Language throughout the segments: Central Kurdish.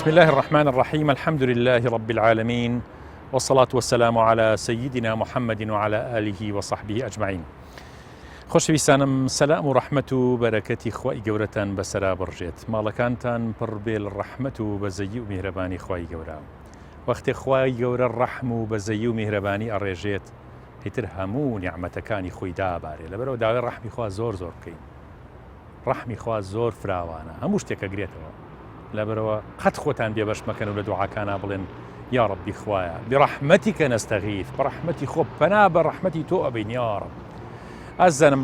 بسم الله الرحمن الرحيم. الحمد لله رب العالمين، والصلاة والسلام على سيدنا محمد وعلى آله وصحبه أجمعين. خۆشەویستانم، سەلام و ڕەحمەت و بەرەکەتی خوای گەورەتان بەسەرا بڕژێت. ماڵەکانتان پڕ بێ لە ڕەحمەت و بەزەیی و میهرەبانی خوای گەورە. وەختێ خوای گەورە ڕەحم و بەزەیی و میهرەبانی ئەڕێژێت، ئیتر هەموو نیعمەتەکانی خۆی دابارێ. لەبەرەوە داوای ڕەحمی خوا زۆر بکەین. ڕەحمی خوا زۆر فراوانە، هەموو شتێک ئەگرێتەوە. لەبەرەوە قەت خۆتان بێبەش مەکەن و لە دوعاکانە بڵێن یا ڕەبی خوایە بڕەحمەتیکە نەستەغیث، بەڕەحمەتی خۆ پەنا بە ڕەحمەتی تۆ ئەبین یا ڕەب. ئازانم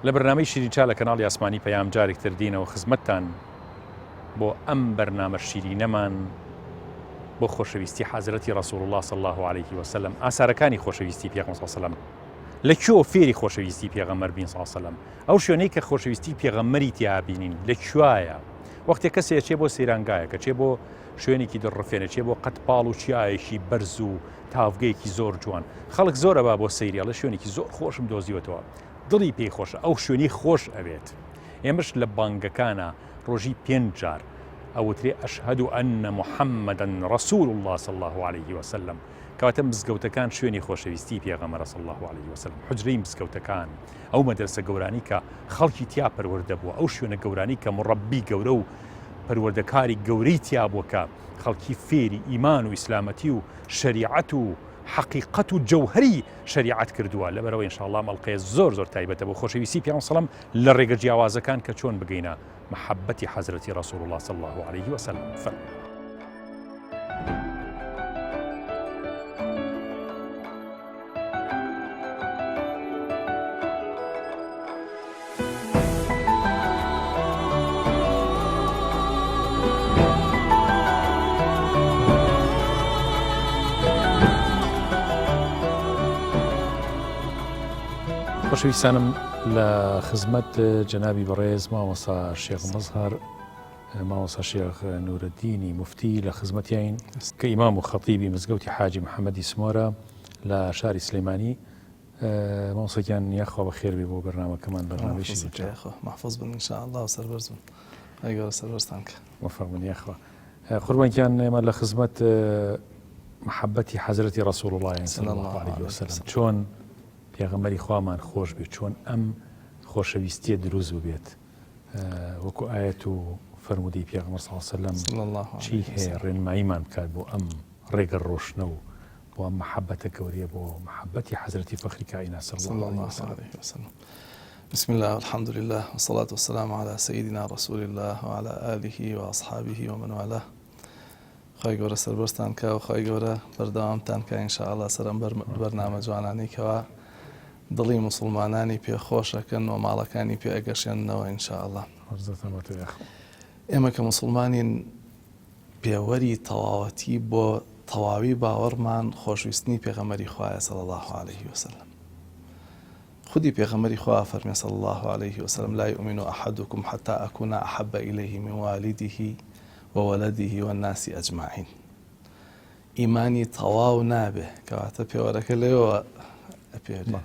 لە بەرنامەی شیرینچا لە کەناڵی ئاسمانی پەیام جارێکتر دینەوە خزمەتتان بۆ ئەم بەرنامە شیرینەمان بۆ خۆشەویستی حەزرەتی ڕەسوڵ الله صلی الله عليه وسلم، ئاسارەکانی خۆشەویستی پێغەمبەر صلی الله عليه وسلم. لەکوێ فێری خۆشەویستی پێغەمبەر بین صلی الله عليه وسلم، ئەو شوێنەی کە خۆشەویستی پێغەمبەری تیا بینین لەکوایە. وەختێک کەسێ چێ بۆ سەیرانگایەکە، چێ بۆ شوێنێکی دڕفێنە، چێ بۆ قەتپاڵ و چیایەکی بەرز و تاڤگەیەکی زۆر جوان، خەڵک زۆرە با بۆ سەیریە لە شوێنێکی زۆر خۆشم دۆزیوەتەوە، دڵی پێی خۆشە، ئەو شوێنی خۆش ئەوێت. ئێمەش لە بانگەکانە ڕۆژی 5 جار ئەوترێ ئەشهەد ئەنە محەممەدەن ڕەسوول الله صلی الله عليه وسلم. کەواتە مزگەوتەکان شوێنی خۆشەویستی پێغەمبەر صلی الله عليه وسلم، حجرەی مزگەوتەکان، ئەو مەدرسە گەورانی کە خەڵکی تیا پەروەردە بووە، ئەو شوێنە گەورانی کە مڕەبی گەورە و پەروەردەکاری گەورەی تیا بووە کە خەڵکی فێری ئیمان و ئیسلامەتی و شەریعەت و حەقیقەت و جەوهەری شەریعەت کردووە. لەبەرەوە ئینشاءالله مەڵقەیە زۆر تایبەتە بۆ خۆشەویستی پێغەمبەر صلی الله عليه وسلم لە ڕێگە جیاوازەکان کە چۆن بگەینە محەبەتی حەزرەتی ڕەسوڵ الله صلی الله عليه وسلم. خۆشەویستانم، لە خزمەت جەنابی بەڕێز مامۆستا شێخ مەزهەر، مامۆستا شێخ نورەدینی موفتی لە خزمەتیین کە ئیمام و خەتیبی مزگەوتی حاجی محەممەدی سمۆرە لە شاری سلەیمانی. مامۆستاکیان یاخوا بەخێر بێ بۆ بەرنامەکەمان، بەرنامەی شیرینچا. محفوظ بن ئینشاءالله و سەربەرز بن. ئەگەر سەربەرزتان کە موفق بن. یاخوا قوربانیان، ئێمە لە خزمەت محەبەتی حەزرەتی ڕەسوڵ الله صلی الله عليه وسلم، چۆن پێغەمبەری خوامان خۆش بێت، چۆن ئەم خۆشەویستیە دروست ببێت. وەکو ئایەت و فەرمودەی پێغەمبەر صلی الله عليه وسلم چی هەیە ڕێنماییمان بکات بۆ ئەم ڕێگە ڕۆشنە و بۆ ئەم محەبەتە گەورەیە، بۆ محەبەتی حەزرەتی فەخری کائینات صلی الله عليه وسلم. بسم الله والحمد لله والصلاة والسلام على سيدنا رسول الله وعلى آله وأصحابه ومن والاه. خی گەورە سەربەرزتان کە و خی گەورە بەردەوامتان کە ئینشاءالله سەرم بەرنامە جوانانی کەوا دڵی مسلمانانی پێخۆشەکەن و ماڵەکانی پێ ئەگەشێننەوە ئینشاءالله. ئێمە کە مسلمانین پێوەری تەواوەتی بۆ تەواوی باوەڕمان خۆشویستنی پێغەمبەری خوایە صلی الله عليه وسلم. خودی پێغەمبەری خوا فەرمێ صلی الله عليه وسلم لا يؤمن أحدكم حتى أكون أحب إليه من والده وولده والناس أجمعين. ئیمانی تەواو نابێ، کەواتە پێوەرەکە لێوە ئەپێرێ.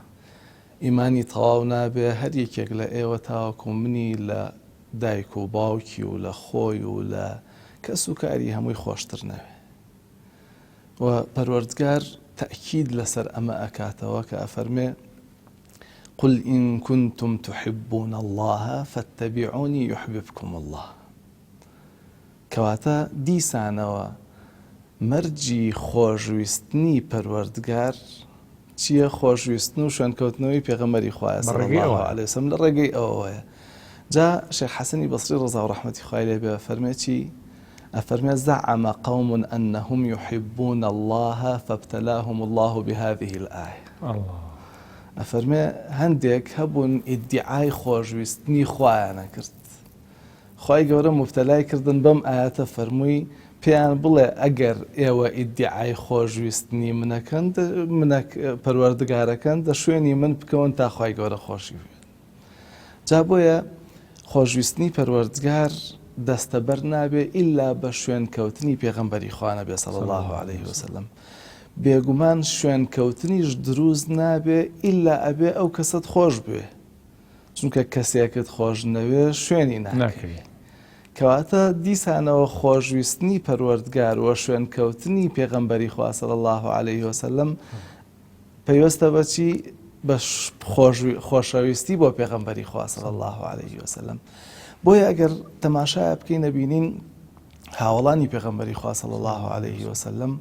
ئیمانی تەواو نابێ هەر یەکێک لە ئێوە تاوەکو منی لە دایک و باوکی و لە خۆی و لە کەس و کاری هەمووی خۆشتر نەوێ. و پەروەردگار تەئکید لەسەر ئەمە ئەکاتەوە کە ئەفەرمێ قل إن كنتم تحبون الله فاتبعوني يحببكم الله. کەواتە دیسانەوە مەرجی خۆشویستنی پەروەردگار چییە؟ خۆشویستن و شوێنکەوتنەوەی پێغەمبەری خوایە صلی الله عليه وسلم، لە ڕێگەی ئەوەیە. جا شێخ حەسەنی بەسری ڕەزا و ڕەحمەتی خوای لێ بێ ئەفەرمێ چی؟ ئەفەرمێ زعم قوم أنهم يحبون الله فابتلاهم الله بهذه الآية. ئەفەرمێ هەندێک هەبوون ئیدعای خۆشویستنی خوایانە کرد، خوای گەورە مبتەلای کردن بەم ئاەتە، فەرمووی پێیان بڵێ ئەگەر ئێوە ئیدعای خۆشویستنی منەکەن، پەروەردگارەکەن، دە شوێنی من بکەون تا خوای گەورە خۆشی بێت. جا بۆیە خۆشویستنی پەروەردگار دەستەبەر نابێ ئیلا بە شوێنکەوتنی پێغەمبەری خوا نەبێ صلی الله عليه وسلم. بێگومان شوێنکەوتنیش دروست نابێ ئیلا ئەبێ ئەو کەسەت خۆش بێ، چونکە کەسێکت خۆش نەوێ شوێنی ناکەوێت. کەواتە دیسانەوە خۆشویستنی پەروەردگار و شوێنکەوتنی پێغەمبەری خوا صلی الله عليه وسلم پەیوەستە بەچی بە خۆشەویستی بۆ پێغەمبەری خوا صلی الله عليه وسلم. بۆیە ئەگەر تەماشای بکەین ئەبینین هاوڵانی پێغەمبەری خوا صلی الله عليه وسلم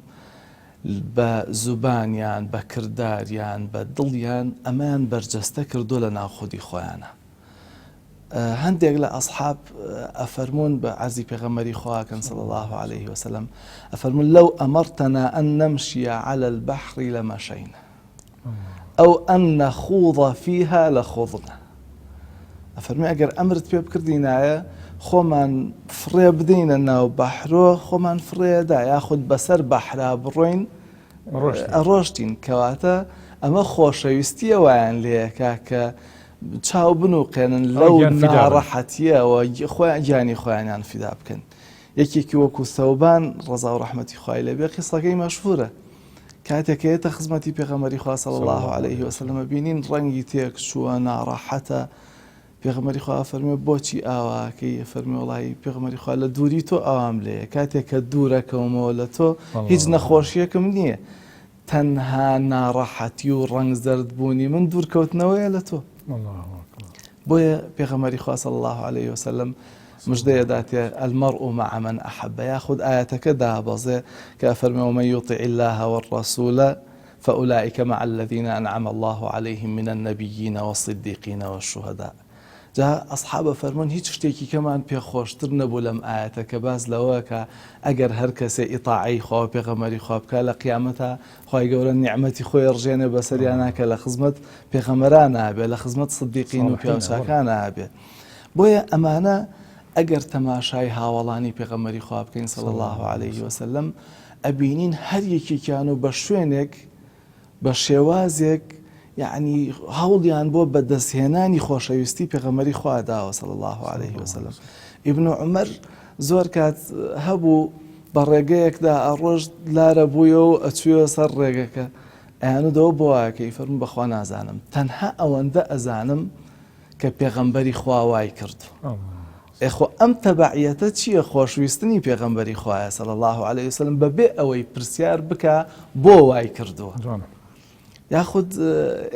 بە زوبانیان بە کرداریان بە دڵیان ئەمان بەرجەستە کردو لە ناو خودی خۆیانە. هەندێک لە ئەصحاب ئەفەرمون بە عەرزی پێغەمبەری خواکەن صلی الله عليه وسلم ئەفەرمون لەو ئەمەرتەنا ئەن نەمشیە عەلە البەحر لەمەشەینە ئەو ئەن نەخوضە فیها لەخوضنە. ئەفەرمی ئەگەر ئەمرت پێ بکردینایە خۆمان فڕێ بدەینە ناو بەحرۆ خۆمان فڕێدا یاخود بەسەر بەحرا بڕۆین ئەڕۆشتین. کەواتە ئەمە خۆشەویستیە وایان لێیەکە کە چاو بنووقێنن لەو ناڕەحەتیەوە خۆیان گیانی خۆیانیان فیدا بکەن. یەکێکی وەکو سەوبان ڕەزا و ڕەحمەتی خوای لێبێ قیسەکەی مەشهورە کاتێکەیەتە خزمەتی پێغەمبەری خوا صلی الله عليه وسلم بینین ڕەنگی تێک چووە ناڕەحەتە. پێغەمبەری خوا فەرمێ بۆچی ئاواکەی؟ فەرمێ وەڵی پێغەمبەری خوا لە دووری تۆ ئەوام لێیە کاتێک کە دوورەکەومەوە لە تۆ هیچ نەخۆشیەکەم نییە تەنها ناڕەحەتی و ڕەنگ زەردبوونی من دوورکەوتنەوەیە لە تۆ. بۆیە پێغەمبەری خوا صلی الله عليه وسلم مژدەیە داتێ المەرء مع من أحب یاخود ئاەتەکە دابەزێ کە فەرمێ ومن يطع الله والرسول فأولئك مع الذين أنعم الله عليهم من النبيين والصديقين والشهداء. جا ئەصحابە فەرمون هیچ شتێکی کەمان پێخۆشتر نەبوو لەم ئاەتە کە باز لەوە کە ئەگەر هەر کەسێ ئیطاعەی خوا و پێغەمبەری خوا بکە لە قیامەتە خوای گەورە نیعمەتی خۆی ڕژێنێ بەسەریان ناکە لە خزمەت پێغەمبەران نابێ لە خزمەت سدیقین و پیاوچاکان نابێ. بۆیە ئەمانە ئەگەر تەماشای هاوڵانی پێغەمبەری خوا بکەین صلی الله عليه وسلم ئەبینین هەر یەکێکیان و بە شوێنێک بە شێوازێک یعنی هەوڵیان بۆ بەدەستهێنانی خۆشەویستی پێغەمبەری خوا داوە صلی الله عليه وسلم. ئیبن عومەر زۆر کات هەبوو بە ڕێگەیەکدا ئەڕۆژ لارە بوویە و ئەچوویە سەر ڕێگەکە ئەیانودەوە بۆ وایەکەی فەرموو بەخوا نازانم تەنها ئەوەندە ئەزانم کە پێغەمبەری خوا وای کردو. ئێخۆ ئەم تەبعیەتە چییە؟ خۆشویستنی پێغەمبەری خوایە صلی الله عليه وسلم بەبێ ئەوەی پرسیار بکە بۆ وای کردووە. یاخود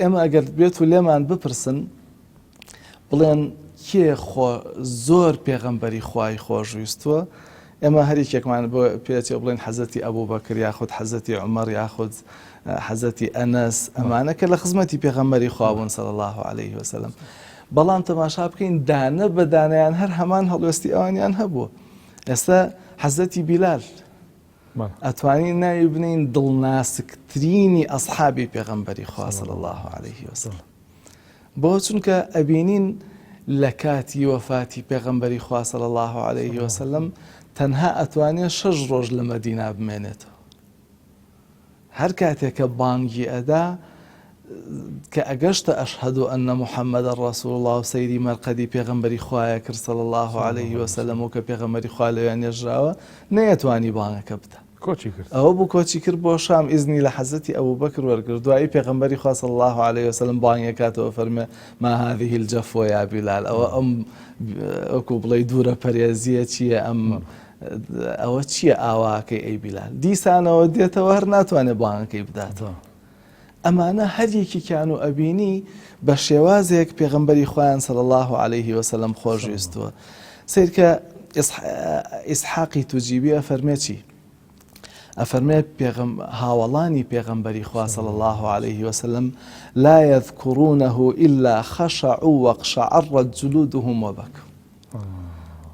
ئێمە ئەگەر بێت و لێمان بپرسن بڵێن کێ زۆر پێغەمبەری خوای خۆشویستووە ئێمە هەریکێکمان بۆ پێچێ بڵێن حەزەتی ئەبوو بەکر یاخود حەزەتی عومەر یاخود حەزەتی ئەنەس ئەمانە کە لە خزمەتی پێغەمبەری خوا بوون صلی الله عليه وسلم. بەڵام تەماشا بکەین دانە بە دانیان هەر هەمان هەڵوێستی ئەوانیان هەبووە. ئێستا حەزەتی بیلال ئەتوانین ناوی بنین دڵناسکترینی ئەصحابی پێغەمبەری خوا صلی الله عليه وسلم. بۆ چونکە ئەبینین لە کاتی وەفاتی پێغەمبەری خوا صلی الله عليه وسلم تەنها ئەتوانێت 6 ڕۆژ لە مەدینە بمێنێتەوە. هەر کاتێک کە بانگی ئەدا کە ئەگەشتە ئەشهەدو ئەنە محەممەدە ڕەسوول الله و سەیری مەرقەدی پێغەمبەری خوایە کرد صلی الله عليه وسلم و کە پێغەمبەری خوا لەوێ نێژراوە نەیەتوانی بانگەکە بدە. ئەوە بوو کۆچی کرد بۆ شام ئیزنی لە حەزەتی ئەبوو بەکر وەرگرت. دوایی پێغەمبەری خوا صلی الله عليه وسلم بانگی کاتەوە فەرمێ ما هذه الجەفوە یا بیلال ئەوە ئەم وەکو بڵێ دوورە پەرێزیە چییە ئەوە چییە ئاواکەی ئەی بیلال؟ دیسانەوە دێتەوە هەر ناتوانێت بانگەکەی بداتەوە. ئەمانە هەر یەکێکیان و ئەبینی بە شێوازێک پێغەمبەری خوایان صلی الله عليه وسلم خۆشویستووە. سیرکە ئیسحاقی توجیبی ئەفەرمێ چی؟ ئەفەرمێ هاوڵانی پێغەمبەری خوا صلی الله عليه وسلم لا يذكرونه إلا خشعوا وقشعرت جلودهم وبكوا.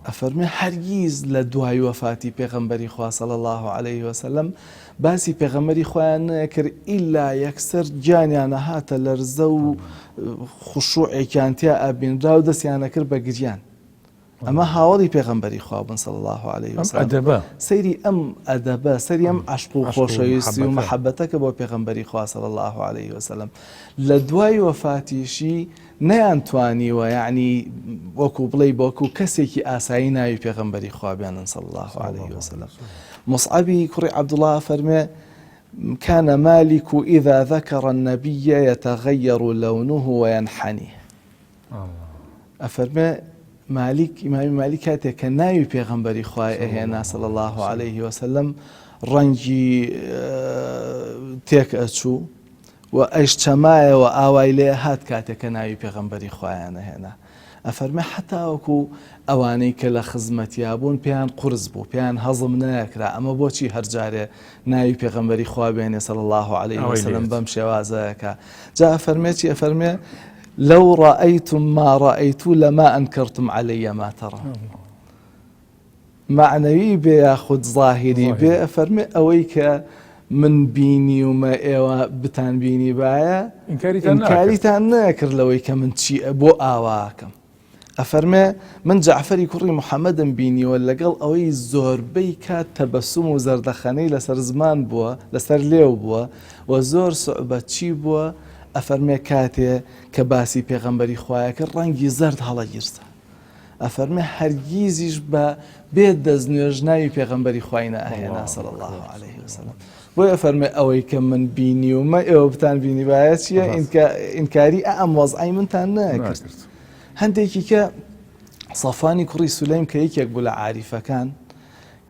ئەفەرمێ هەرگیز لە دوای وەفاتی پێغەمبەری خوا صلی الله عليه وسلم باسی پێغەمبەری خۆیان نەکرد ئیلا یەکسەر گیانیان هاتە لەرزە و خوشوعێکیان تیا ئابینرا و دەستیانە کرد بە گریان. ئەمە هاوڵی پێغەمبەری خوا بوون صلی الله عليه وسلم. سەیری ئەم ئەدەبە سەری ئەم عەشق و خۆشەویستی و مەحەبەتەکە بۆ پێغەمبەری خوا صلی الله عليه وسلم لە دوای وەفاتیشی نەیانتوانیوە یعنی وەکو بڵێ بۆکو کەسێکی ئاسایی ناوی پێغەمبەری خوا بێنن صلی الله عليه وسلم. مصعبی کوڕی عەبدوڵڵا فەرمێ كان مالك إذا ذكر النبي يتغير لونه وينحني. ئەفەرمێ ئیمامی مالیک کاتێک کە ناوی پێغەمبەری خوای ئەهێنا صلی الله عليه وسلم ڕەنگی تێک ئەچوو و ئەیشتەمایەوە ئاوای لێ هات کاتێک کە ناوی پێغەمبەری خوایان ئەهێنا. ئەفەرمێ حتا وەکو ئەوانەی کە لە خزمەتیا بوون پێیان قورس بوو، پێیان هەزم نەکرا ئەمە بۆچی هەرجارێ ناوی پێغەمبەری خوا بێنێ صلی الله عليه وسلم بەم شێوازەیەکە. جا ئەفەرمێ چی ئەفەرمێ لو رأيتم ما رأيت لما أنكرتم علي ما ترى. معنوي بێ یاخود ظاهری بێ ئەفەرمێ ئەوەی کە من بینی ومە ئێوە بتان بینی باە ئینکاریتان نەکرد لەوەی کە من چی بۆ ئاواکەم. ئەفەرمێ من جعفەری کوڕی محەممەدم بینیوە لەگەڵ ئەوەی زۆربەی کات تەبەسوم و زەردەخەنەی لەسەر زمان بووە لەسەر لێو بووە و زۆر سوعبەت چی بووە. ئەفەرمێ کاتێ کە باسی پێغەمبەری خوایەکە ڕەنگی زەرد هەڵەگیرسە. ئەفەرمێ هەرگیزیش بە بێت دەستنوێژ ناوی پێغەمبەری خوای نەئەهێنا صلی الله عليه وسلم. بۆیە فەرمێ ئەوەی کە من بینیومە ئێوە بتان بینی باە چییە ئینکاری ئەم وەزعی منتان نەکرد. هەندێکی کە سەفانی کوڕی سولەیم کە یەکێک بوو لە عاریفەکان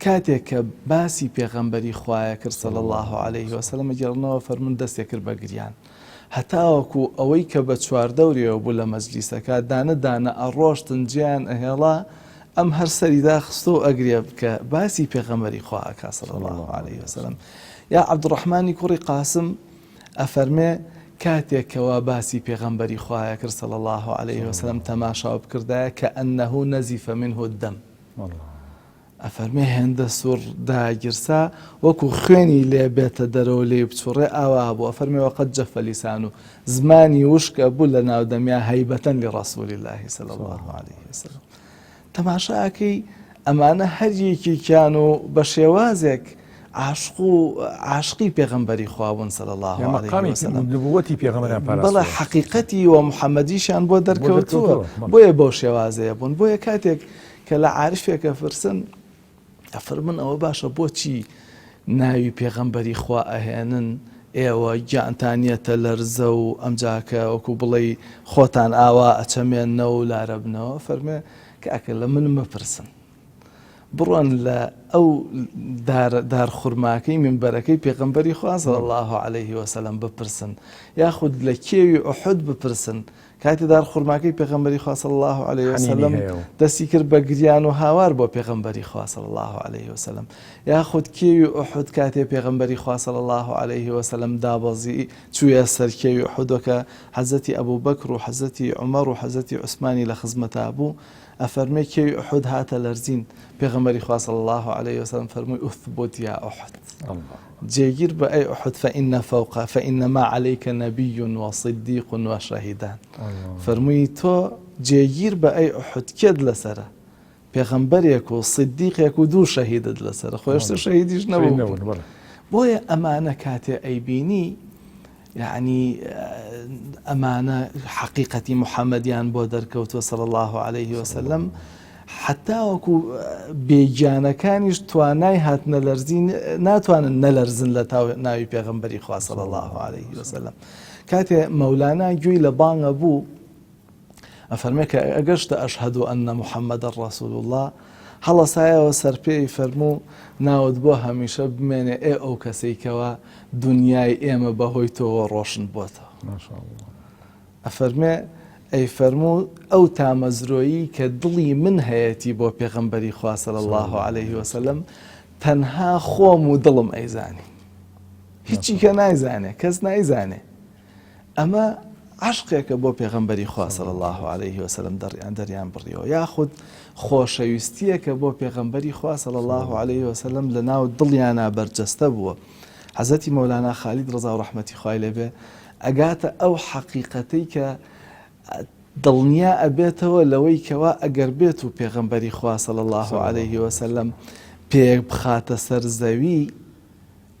کاتێک کە باسی پێغەمبەری خوایە کرد صلی الله عليه وسلم گەڕنەوە فەرمون دەستێک کرد بە گریان. هەتاوەکو ئەوەی کە بە چواردەوریەوە بوو لە مەجلیسەکە دانە دانە ئەڕۆشتن جیان ئەهێڵا ئەم هەر سەریدا خستۆ ئەگرێ بکە باسی پێغەمبەری خواکە صلی الله عليه وسلم. یا عەبدوڕەحمانی کوڕی قاسم ئەفەرمێ کاتێکەوە باسی پێغەمبەری خوایە کرد صلی الله عليه وسلم تەماشاو بکردایە کە ئەنەه نەزیفە منه الدەم. ئەفەرمێ هێندە سوور داگیرسا وەکو خوێنی لێ بێتە دەرەوە لێ بچوڕێ ئاوا بوو. ئەفەرمێ وەقەد جەفە لیسان و زمانی وشکە بوو لە ناودەمیا هەیبەتەن لڕەسوولی الله صلی الله عليه وسلم. تەماشاکەی ئەمانە هەر یەکێکیان و بە شێوازێک عاشقی پێغەمبەری خوا بوون صلی الله عليه وسلم. بەڵێ حەقیقەتی و محەممەدیشیان بۆ دەرکەوتووە بۆیە بەو شێوازەیە بوون. بۆیە کاتێک کە لە عارفێکە فرسن ئەفەرمن ئەوە باشە بۆچی ناوی پێغەمبەری خوا ئەهێنن ئێوە گیانتانیەتە لەرزە و ئەمجاکە وەکو بڵێ خۆتان ئاوا ئەچەمێنەوە و لارە بنەوە. فەرمێ کاکە لە من مەپرسن بڕۆن لە ئەو دارخورماکەی منبەرەکەی پێغەمبەری خوا صلی الله عليه وسلم بپرسن یاخود لە کێوی ئوحود بپرسن کاتی دارخورماکەی پێغەمبەری خوا صلی الله عليه وسلم دەستی کرد بە گریان و هاوار بۆ پێغەمبەری خوا صلی الله عليه وسلم. یاخود کێوی ئوحود کاتێ پێغەمبەری خوا صلی الله عليه وسلم دابەزی چوویە سەر کێوی ئوحودەکە حەزەتی ئەبوو بەکر و حەزەتی عومەر و حەزەتی عوسمانی لە خزمەتا بوو. ئەفەرمێ کێوی ئوحود هاتە لەرزین پێغەمبەری خوا صلی الله عليه وسلم فەرمووی ئوثبوت یا ئوحود جێگیر بە ئەی ئوحود فإن ما عليك نبي وصديق وشهيدان. فەرمووی تۆ جێگیر بە ئەی ئوحود کێت لەسەرە پێغەمبەرێک و صدیقێک و دوو شەهیدت لەسەرە خۆشتر شەهیدیش نەبوو. بۆیە ئەمانە کاتێ ئەیبینی یعنی ئەمانە حقیقەتی محەممەدیان بۆ دەرکەوتووە صلی الله عليه وسلم. حتا وەکو بێگیانەکانیش توانای هاتنە لەرزین ناتوانن نەلەرزن لە ناوی پێغەمبەری خوا صلی الله عليه وسلم. کاتێ مەولانا گوێی لە بانگە بوو ئەفەرمێ کە ئەگەشتە ئەشهەد ئەنە محەممەدە ڕەسوول الله هەڵەسایەوە سەرپێی فەرموو ناوت بۆ هەمیشە بمێنێ ئەو کەسێکەوە دنیای ئێمە بەهۆی تۆوە ڕۆشن بۆتەوە. ئەفەرمێ ئەی فەرموو ئەو تامەزرۆیی کە دڵی من هەیەی بۆ پێغەمبەری خوا صلی الله عليه وسلم تەنها خۆم و دڵم ئەیزانی هیچی کە نایزانێ کەس نایزانێ. ئەمە عشقێکە بۆ پێغەمبەری خوا صلی الله عليه وسلم دەریان بڕیەوە یاخود خۆشەویستیەکە بۆ پێغەمبەری خوا صلی الله عليه وسلم لە ناو دڵیانە بەرجەستە بووە. حەزەتی مەولانا خالید ڕزا و ڕەحمەتی خوای لێبێ ئەگاتە ئەو حەقیقەتەی کە دڵنیا ئەبێتەوە لەوەی کەوا ئەگەر بێت و پێغەمبەری خوا صلی الله عليه وسلم پێک بخاتە سەر زەوی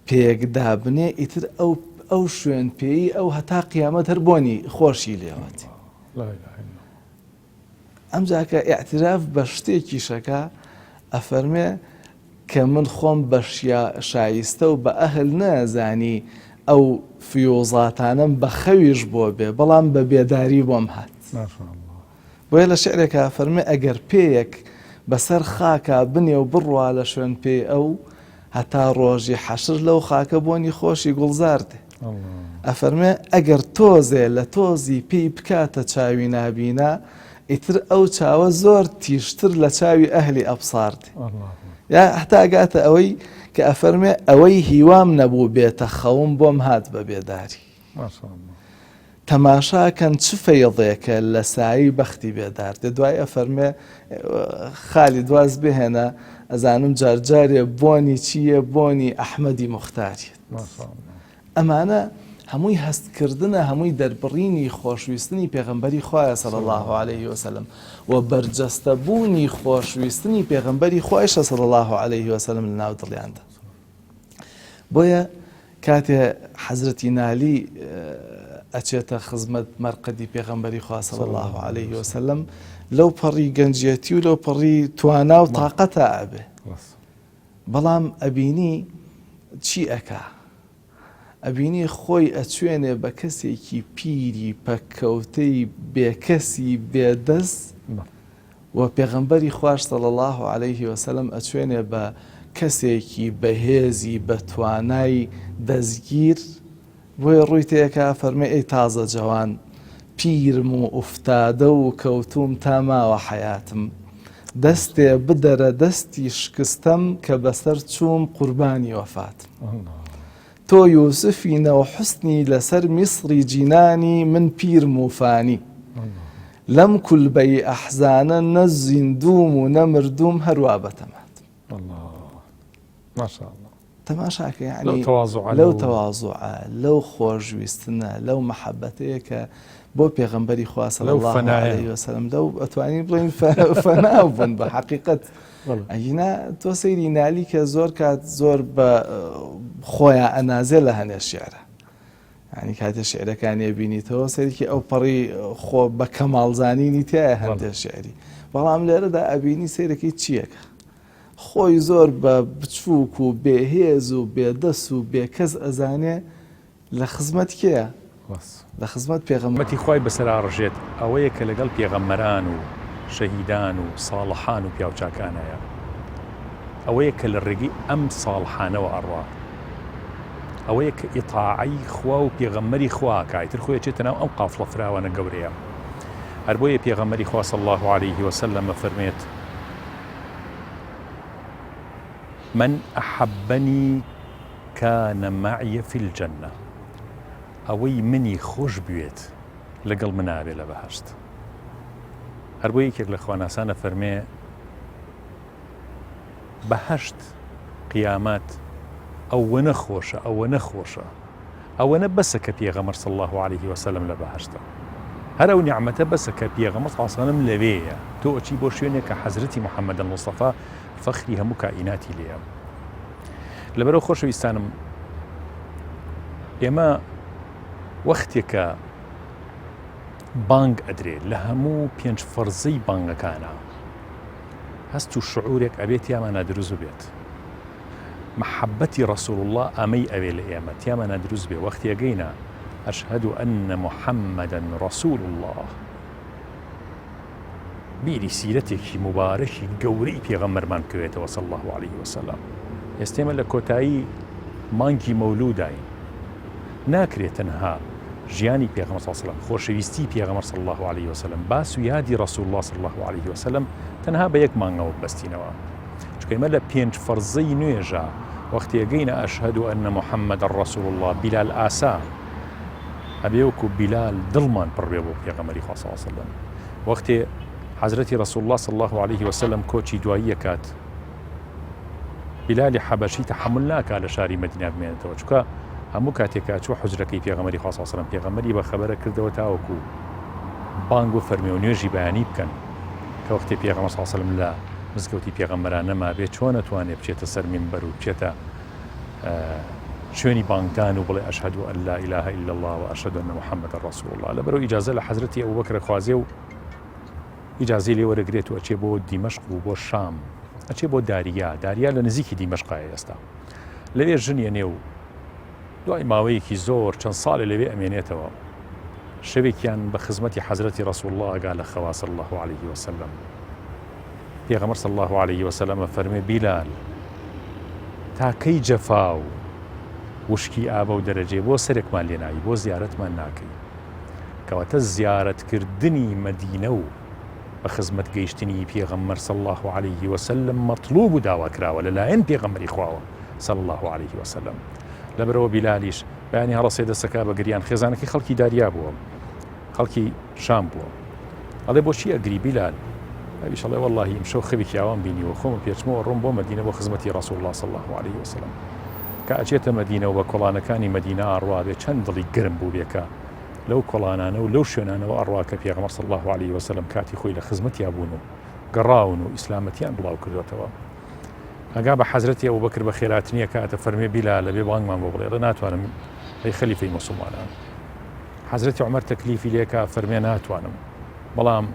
پێک دابنێ ئیتر ئەو شوێن پێی ئەو هەتا قیامەت هەر بۆنی خۆشی لێوەتی. ئەمجاکە ئیعتراف بە شتێکی شەکە ئەفەرمێ کە من خۆم بە شایستە و بە ئەهل نەزانی ئەو فیۆزاتانم بە خەویش بۆ بێ بەڵام بە بێداری بۆم هات. بۆیە لە شعرێکە فەرمێ ئەگەر پێیەک بەسەر خاکە بنێ و بڕوا لە شوێن پێ ئەو هەتا ڕۆژی حەشر لەو خاکە بۆنی خۆشی گوڵزاردێ ئەفەرمێ ئەگەر تۆزێ لە تۆزی پێی بکاتە چاوی نابینا ئیتر ئەو چاوە زۆر تیشتر لە چاوی ئەهلی ئەبساردێ یا هەتا ئەگاتە ئەوەی کە ئەفەرمێ ئەوەی هیوام نەبوو بێتە خەوم بۆم هات بە بێداری تەماشاکەن چ فەیضێکە لە سایی بەختی بێدار دێ دوای ئەفەرمێ خالی دواز بهێنە ئەزانم جارجارێ بۆنی چییە بۆنی ئەحمەدی موختاریت ئەمانە هەمووی هەستکردنە هەمووی دەربڕینی خۆشویستنی پێغەمبەری خوایە صلی الله عليه وسلم و بەرجەستەبوونی خۆشویستنی پێغەمبەری خوایشە صلی الله عليه وسلم لە ناو دڵیاندا بۆیە کاتێ حەزرەتی نالی ئەچێتە خزمەت مەرقەدی پێغەمبەری خوا صلی الله عليه وسلم لەو پەڕی گەنجێتی و لەو پەڕی توانا و تاقەتە ئەبێ بەڵام ئەبینی چی ئەکا ئەبینی خۆی ئەچوێنێ بە کەسێکی پیری پەککەوتەی بێکەسی بێدەست و پێغەمبەری خوار صلی الله عليه وسلم ئەچوێنێ بە کەسێکی بەهێزی بە توانای دەستگیر بۆیە ڕووی تێکە فەرمێ ئەی تازە جەوان پیرم و ئوفتادە و کەوتوم تا ماوە حەیاتم دەستێ بدەرە دەستی شکستەم کە بەسەر چووم قوربانی وەفاتم تۆ یوسفینە و حوسنی لەسەر میسری جینانی من پیرم و فانی لەم کولبەی ئەحزانە نە زیندوم و نەمردوم هەروە بەتەمات تەماشاکە یعنی لەو تەواضوعە لەو خۆشویستنە لەو مەحەبەتەیە کە بۆ پێغەمبەری خوا صلی الله عليه وسلم لەو ئەتوانین بڵێین فەناو بوون بە حەقیقەت ئەینا تۆ سەیری نالی کە زۆر کات زۆر بە خۆیان ئەنازێ لە هەنێ شیعرە ینی کاتێ شعرەکانی بینیتەوە سەرکی ئەو پەڕی خۆ بە کەماڵزانینی تایە هەندێک شعری بەڵام لێرەدا ئەبینی سەیرەکەی چیەکە خۆی زۆر بە بچووک و بێهێز و بێدەست و بێکەس ئەزانێ لە خزمەت کێیە لە خزمەت پێغەمبەری خوای بەسەرا ڕژێت ئەوەیە کە لەگەڵ پێغەمبەران و شەهیدان و ساڵحان و پیاوچاکانەیە ئەوەیە کە لە ڕێگەی ئەم ساڵحانەوە ئەڕوا ئەوەیە کە ئیطاعەی خوا و پێغەمبەری خوا کایتر خۆی چێتە ناو ئەم قافڵە فراوانە گەورەیە هەر بۆیە پێغەمبەری خوا صلی الله عليه وسلم فەرمێت من أحبني كان معي في الجنة ئەوەی منی خۆش بوێت لەگەڵ منابێ لە بەهەشت هەر بۆ یەکێک لە خواناسانە فەرمێ بەهەشت قیامەت ئەوە نەخۆشە ئەوە نەخۆشە ئەوە نە بەسە کە پێغەمبەر صلی الله عليه وسلم لە بەهەشتە هەر ئەو نیعمەتە بەسە کە پێغەمبەر صلی الله عليه وسلم لەوێیە تۆ ئەچی بۆ شوێنێک کە حەزرەتی محەممەد الموستەفا فەخری هەموو کائیناتی لێیە لەبەرەوە خۆشەویستانم ئێمە وەختێکە بانگ ئەدرێت لە هەموو پێنج فەرزەی بانگەکانە هەست و شعورێک ئەبێت یامانە دروست بێت محەبەتی ڕەسوڵ الله ئەمەی ئەوێ لە ئێمە تیامانە دروست بێ وەختی ئەگەینە ئەشهەد ئەنە محەممەدەن ڕەسوڵ الله بیری سیرەتێکی مبارەکی گەورەی پێغەمبەرمان بکەوێتەوە صلی الله عليه وسلم ئێستێمە لە کۆتایی مانگی مەولوداین ناکرێت تەنها ژیانی پێغەمبەر صلی الله عليه وسلم خۆشەویستی پێغەمبەر صلی الله عليه وسلم باس و یادی ڕەسوڵ الله صلی الله عليه وسلم تەنها بە یەک مانگەوە بەستینەوە چونکە ئێمە لە پێنج فەرزەی نوێژە وەختی ئەگەینە ئەشهەد ئەنە محەممەدەن ڕەسوڵ الله بیلال ئاسا ئەبێ وەکو بیلال دڵمان پڕبێ بۆ پێغەمبەری خوا صلی الله عليه وسلم وەختێ حەزرەتی ڕەسوڵ الله صلی الله عليه وسلم کۆچی دوایی ئەکات بیلالی حەبەشی تەحەمل ناکات لە شاری مەدینە بمێنێتەوە چونکە هەموو کاتێکە چوە حوجرەکەی پێغەمبەری خوا صلی الله عليه وسلم پێغەمبەری بە خەبەرە کردەوە تاوەکو بانگ و فەرمی و نوێژی بەیانی بکەن کە وەختی پێغەمبەر صلی الله عليه وسلم لە مزگەوتی پێغەمبەران نەما بێت چۆن ئەتوانێت بچێتە سەر مینبەر و بچێتە شوێنی بانگدان و بڵێ ئەشهەد ئەن لا إله إلا الله و ئەشهەد ئەنە محەممەدەن ڕەسوڵ الله لەبەرەوە ئیجازە لە حەزرەتی ئەبوبەکر خوازێ و ئیجازەی لێ وەرەگرێت و ئەچێ بۆ دیمەشق و بۆ شام ئەچێ بۆ داریا لە نزیکی دیمەشقایە ئێستا لەوێ ژنیەنێ و دوای ماوەیەکی زۆر چەند ساڵێ لەوێ ئەمێنێتەوە شەوێکیان بە خزمەتی حەزرەتی ڕەسوول الله ئەگا لە خەوا صلی الله عليه وسلم. پێغەمبەر صلی الله عليه وسلم فەرمێ بیلال تاکەی جەفا و وشکی ئابە و دەرەجێ بۆ سەرێکمان لێناوی بۆ زیارەتمان ناکەی، کەواتە زیارەتکردنی مەدینە و بە خزمەت گەیشتنی پێغەمبەر صلی الله عليه وسلم مەطلوب و داواکراوە لەلایەن پێغەمبەری خواوە صلی الله عليه وسلم. لەبەرەوە بیلالیش بەیانی هەڵەسێ دەستەکە بە گریان خێزانەکەی خەڵکی داریا بووە، خەڵکی شام بووە. ئەڵێ بۆچی ئەگری بیلال؟ ئەویش ئەڵێ وەڵڵاهی ئەمشەو خەوێکی ئاوام بینیوە خۆمە پێچمەوە ڕۆم بۆ مەدینە بۆ خزمەتی ڕەسوول الله صلی الله عليه وسلم. کە ئەچێتە مەدینە و بە کۆڵانەکانی مەدینە ئاڕوا بێ چەند دڵی گرم بوو بێکە لەو کۆڵانانە و لەو شوێنانەوە ئەڕوا کە پێغەمبەر صلی الله عليه وسلم کاتی خۆی لە خزمەتیا بوون و گەڕاون و ئیسلامەتیان بڵاو کردوێتەوە. ئەگا بە حەزرەتی ئەبوبەکر بە خێراتنیە کاتە فەرمێ بیلال لەبێ بانگمان بۆ بڵێ ئەڵێ ناتوانم ئەی خەلیفەی موسڵمانان. حەزرەتی عومەر تەکلیفی لێکا فەرمێ ناتوانم، بەڵام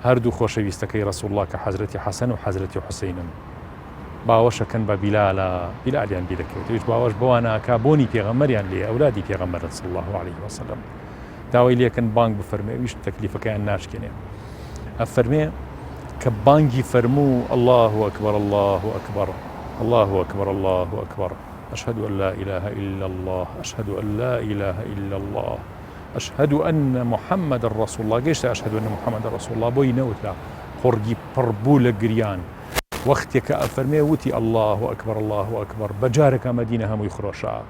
هەردوو خۆشەویستەکەی ڕەسوول الله کە حەزرەتی حەسەن و حەزرەتی حوسەینن باوەشەکەن بە بیلالە، بیلالیان بیرەکەوێت هیچ باوەش بەوان ناکا بۆنی پێغەمبەریان لێ ئەولادی پێغەمبەرن صلی الله عليه وسلم داوای لێکن بانگ بفەرمێ ویش تەکلیفەکەیان ناشکێنێ. ئەفەرمێ کە بانگی فەرموو الله ئەکبەر الله ئەکبەر الله ئەکبەر الله ئەکبەر أشهد أن لا إله إلا الله أشهد أن لا إله إلا الله أشهد أن محمد رسول الله قيشت أشهد أن محمد رسول الله بوي نوتلا خرجي بربول جريان وقتك أفرمي وتي الله أكبر الله أكبر بجارك مدينة هم يخرشا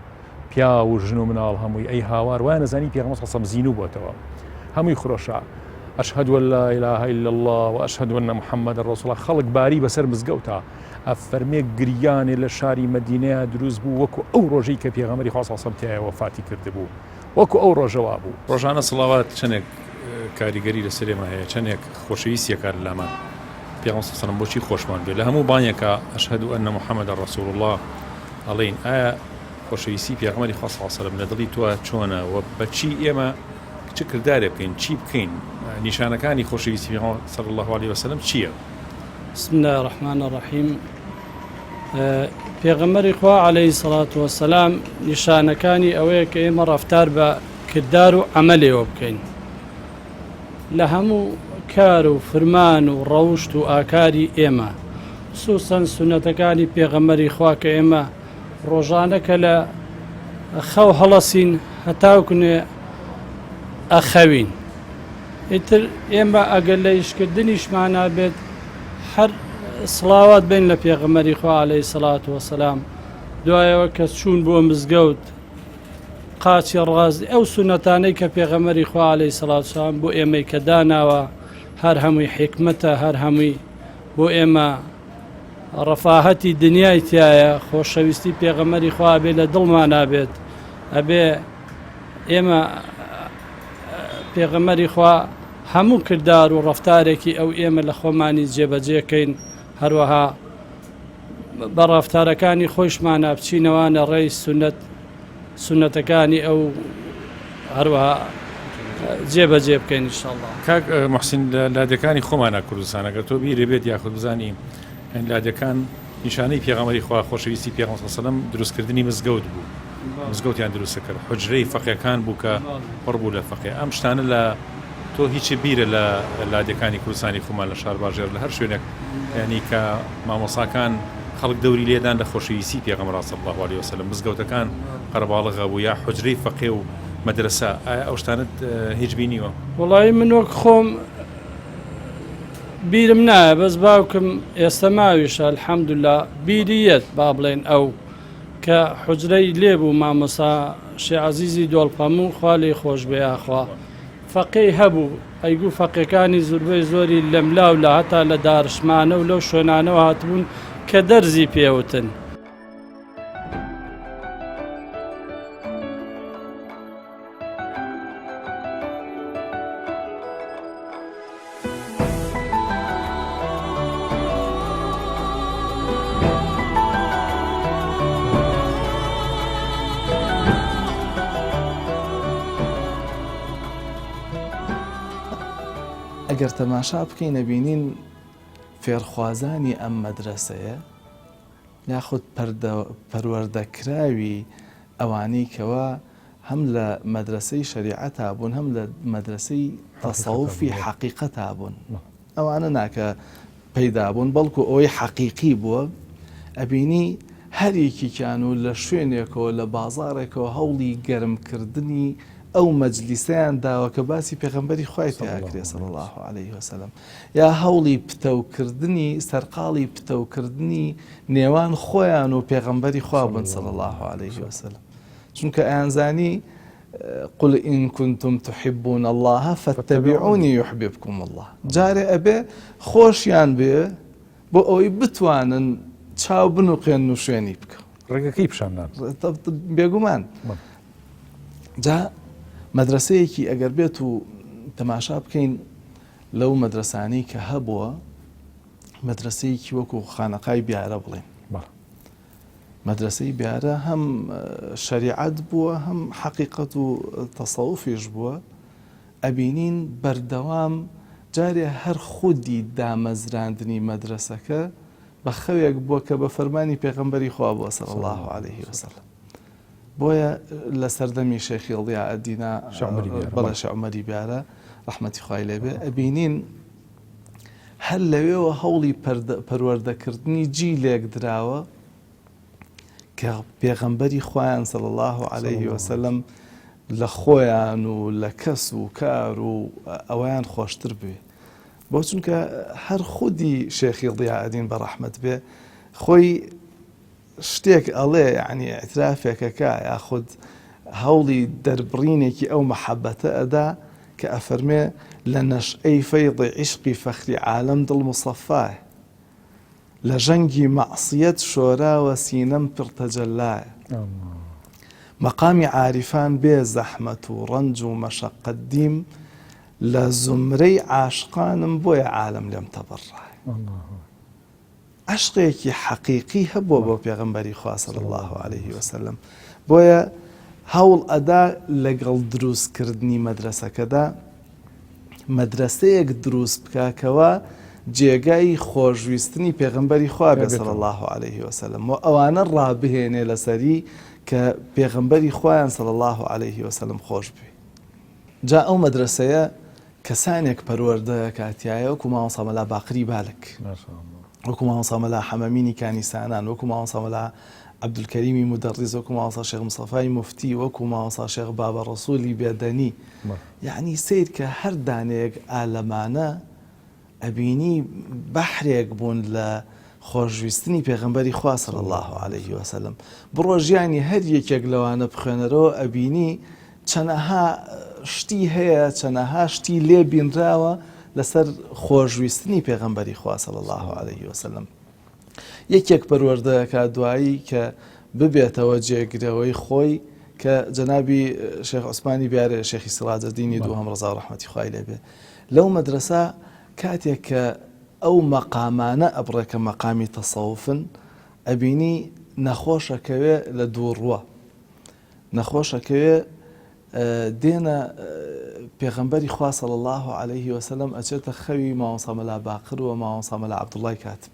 بيا وجنو منال هم أي هاوار وأنا زاني بيا مصر زينو بوتوا هم يخرشا أشهد أن لا إله إلا الله وأشهد أن محمد رسول الله خلق باري بسر مزقوتا أفرمي جريان لشاري مدينة دروز بو وكو أو رجي كبيغمري خاصة صمتها وفاتي كردبو وەکو ئەو ڕۆژەوا بوو. ڕۆژانە سڵاوات چەندێک کاریگەری لە سرێمە هەیە، چەندێک خۆشەویستیە کار لامان پێغەمبەر صلی الله علیه و سلم بۆچی خۆشمان بێ لە هەموو بانیەکە ئەشهەدو ئەنە محەممەد ڕەسوول الله ئەڵێن ئایا خۆشەویستی پێغەمبەری خوا صلی الله علیه و سلم لە دڵی تۆ چۆنە و بەچی ئێمە چ کردارێ بکەین چی بکەین نیشانەکانی خۆشەویستی پێغەمبەر صلی الله عليه وسلم چییە؟ بسم الله الرحمن الرحیم. پێغەمبەری خوا عەلەیهی سەڵات وەسەلام نیشانەکانی ئەوەیە کە ئێمە ڕەفتار بە کردار و عەمەلێەوە بکەین لە هەموو کار و فرمان و ڕەوشت و ئاکاری ئێمە، خصوصەن سونەتەکانی پێغەمبەری خوا کە ئێمە ڕۆژانەکە لە خەو هەڵەسین هەتاوکنێ ئەخەوین. ئیتر ئێمە ئەگەر لە ئیشکردنیشمانە بێت هەر سڵاوات بین لە پێغەمبەری خوا عەلەیهی سەڵات وەسەلام، دوایەوە کە چوون بۆ مزگەوت قاچی ڕازی ئەو سونەتانەی کە پێغەمبەری خوا عەلەیهی سەڵات وەسەلام بۆ ئێمەی کە داناوە هەر هەمووی حکمەتە، هەر هەمووی بۆ ئێمە ڕەفاهەتی دنیای تایە، خۆشەویستی پێغەمبەری خوا بێ لە دڵمان نابێت، ئەبێ ئێمە پێغەمبەری خوا هەموو کردار و ڕەفتارێکی ئەو ئێمە لە خۆمانی جێبەجێکەین، هەروەها بە ڕەفتارەکانی خۆشمانە بچینەوانە ڕێی سونەتەکانی ئەو هەروەها جێبەجێ بکەین ئینشاءالله. کاک محسین لادەکانی خۆمانە کوردستانەکە تۆ بیرێ بێت یاخود بزانیم لادەکان نیشانەی پێغەمبەری خوا خۆشەویستی پێغەمبەر صلی الله علیه و سلم دروستکردنی مزگەوت بوو، مزگەوتیان دروستە کرد، حوجرەی فەقێکان بوو کە پڕ بوو لە فەقێ. ئەم شتانە لە تۆ هیچی بیرە لە لادەکانی کوردستانی خۆمان لە شار باژێر لە هەر شوێنێک یعنی کە مامۆساکان خەڵک دەوری لێدان لە خۆشەویستی پێغەمبەر صلی الله عليه وسلم مزگەوتەکان قەرەباڵغە بوو یا حوجرەی فەقێ و مەدرسە، ئایا ئەو شتانت هیچ بینیوە؟ وەڵی من وەک خۆم بیرم نایە، بەس باوکم ئێستا ماویشە الحەمدوللا بیریەت با بڵێن ئەو کە حوجرەی لێبوو مامۆسا شێخ عەزیزی دۆڵپەموو خوا لێی خۆش بێ یاخوا فەقێی هەبوو، ئەیگوو فەقێکانی زۆربەی زۆری لە ملاو لە هەتا لە دارشمانە و لەو شوێنانەوە هاتبوون کە دەرزی پێوتن. ئەگەر تەماشا بکەین نەبینین فێرخوازانی ئەم مەدرسەیە یاخود پەروەردەکراوی ئەوانەی کەوە هەم لە مەدرسەی شەریعەتا بوون هەم لە مەدرسەی تەسەوفی حەقیقەتا بوون ئەوانە ناکە پەیدا بوون بەڵکو ئەوەی حەقیقی بووە ئەبینی هەریەکیان و لە شوێنێکەوە لە بازارێکەوە هەوڵی گەرمکردنی ئەو مەجلیسیان داوە کە باسی پێغەمبەری خوای تیاکرێ صلی الله عليه وسلم یا هەوڵی پتەوکردنی سەرقاڵی پتەوکردنی نێوان خۆیان و پێغەمبەری خوا بوون صلی الله عليه وسلم چونکە ئەیانزانی قل إن كنتم تحبون الله فاتبعوني يحببكم الله جارێ ئەبێ خۆشیان بێ بۆ ئەوەی بتوانن چاو بنووقێن و شوێنی بکە ڕێگەکەی پیشاندان بێگومان جا مەدرسەیەکی ئەگەر بێت و تەماشا بکەین لەو مەدرسانەی کە هەبووە مەدرسەیەکی وەکو خانەقای بیارە بڵێن مەدرسەی بیارە هەم شەریعەت بووە هەم حەقیقەت و تەسەوفیش بووە ئەبینین بەردەوام جارێ هەر خودی دامەزراندنی مەدرسەکە بە خەوێک بووە کە بە فەرمانی پێغەمبەری خوا بووە صلی الله عليه وسلم بۆیە لە سەردەمی شێخی ضیاءالدینە بەڵێ شێخ عومەری بیارە ڕەحمەتی خوای لێبێ ئەبینین هەر لەوێەوە هەوڵی پەروەردەکردنی جیلێک دراوە کە پێغەمبەری خوایان صلی الله عليه وسلم لە خۆیان و لە کەس و کار و ئەویان خۆشتر بێ بۆ چونکە هەر خودی شێخی ضیاءالدین بە ڕەحمەت بێ خۆی شتێک ئەڵێ یعنی ئەترافێکەکە یاخود هەوڵی دەربڕینێکی ئەو مەحەبەتە ئەدا کە ئەفەرمێ لە نەشئەی فەیضی عیشقی فەخری عالەم دڵ موسەفایە لە ژەنگی مەعسیەت شۆراوە سینەم پڕتەجەلایە مەقامی عاریفان بێ زەحمەت و ڕەنج و مەشەقەت دیم لە زومرەی عاشقانم بۆیە عالەم لێم تەبەڕایە عشقێکی حەقیقی هەبووە بۆ پێغەمبەری خوا صلی الله عليه وسلم بۆیە هەوڵ ئەدا لەگەڵ دروستکردنی مەدرسەکەدا مەدرسەیەک دروست بکاکەوە جێگای خۆشویستنی پێغەمبەری خوا بێ صلی الله عليه وسلم و ئەوانە ڕابهێنێ لەسەری کە پێغەمبەری خوایان صلی الله عليه وسلم خۆش بێ جا ئەو مەدرسەیە کەسانێک پەروەردە کاتیایە وەکو مامۆستا مەلا باقری بالک وەکو مامۆستا مەلا حەمەمینی کانیسانان وەکو مامۆستا مەلا عەبدولکەریمی مودەڕیز وەکو مامۆستا شێخ مستەفای موفتی وەکو مامۆستا شێخ بابە ڕەسوولی بێدەنی یعنی سیر کە هەر دانەیەک ئالەمانە ئەبینی بەحرێک بوون لە خۆشویستنی پێغەمبەری خوا صلی الله عليه وسلم بڕۆ ژیانی هەر یەکێک لەوانە بخوێنەرەوە ئەبینی چەنەها شتی هەیە چەنەها شتی لێ بینراوە لەسەر خۆشویستنی پێغەمبەری خوا صلی الله عليه وسلم یەکێک پەروەردەکە دوایی کە ببێتەوە جێگرەوەی خۆی کە جەنابی شێخ عوسمانی بیارێ شێخی سیراجەدینی دووهەم ڕەزا و ڕەحمەتی خوای لێبێ لەو مەدرسە کاتێک کە ئەو مەقامانە ئەبڕێ کە مەقامی تەسەوفن ئەبینی نەخۆشەکەوێ لە دووڕوە نەخۆشەکەوێ دێنە پێغەمبەری خوا صلی الله عليه وسلم ئەچێتە خەوی مامۆستا مەلا باقر و مامۆستا مەلا عەبدوڵڵای کاتب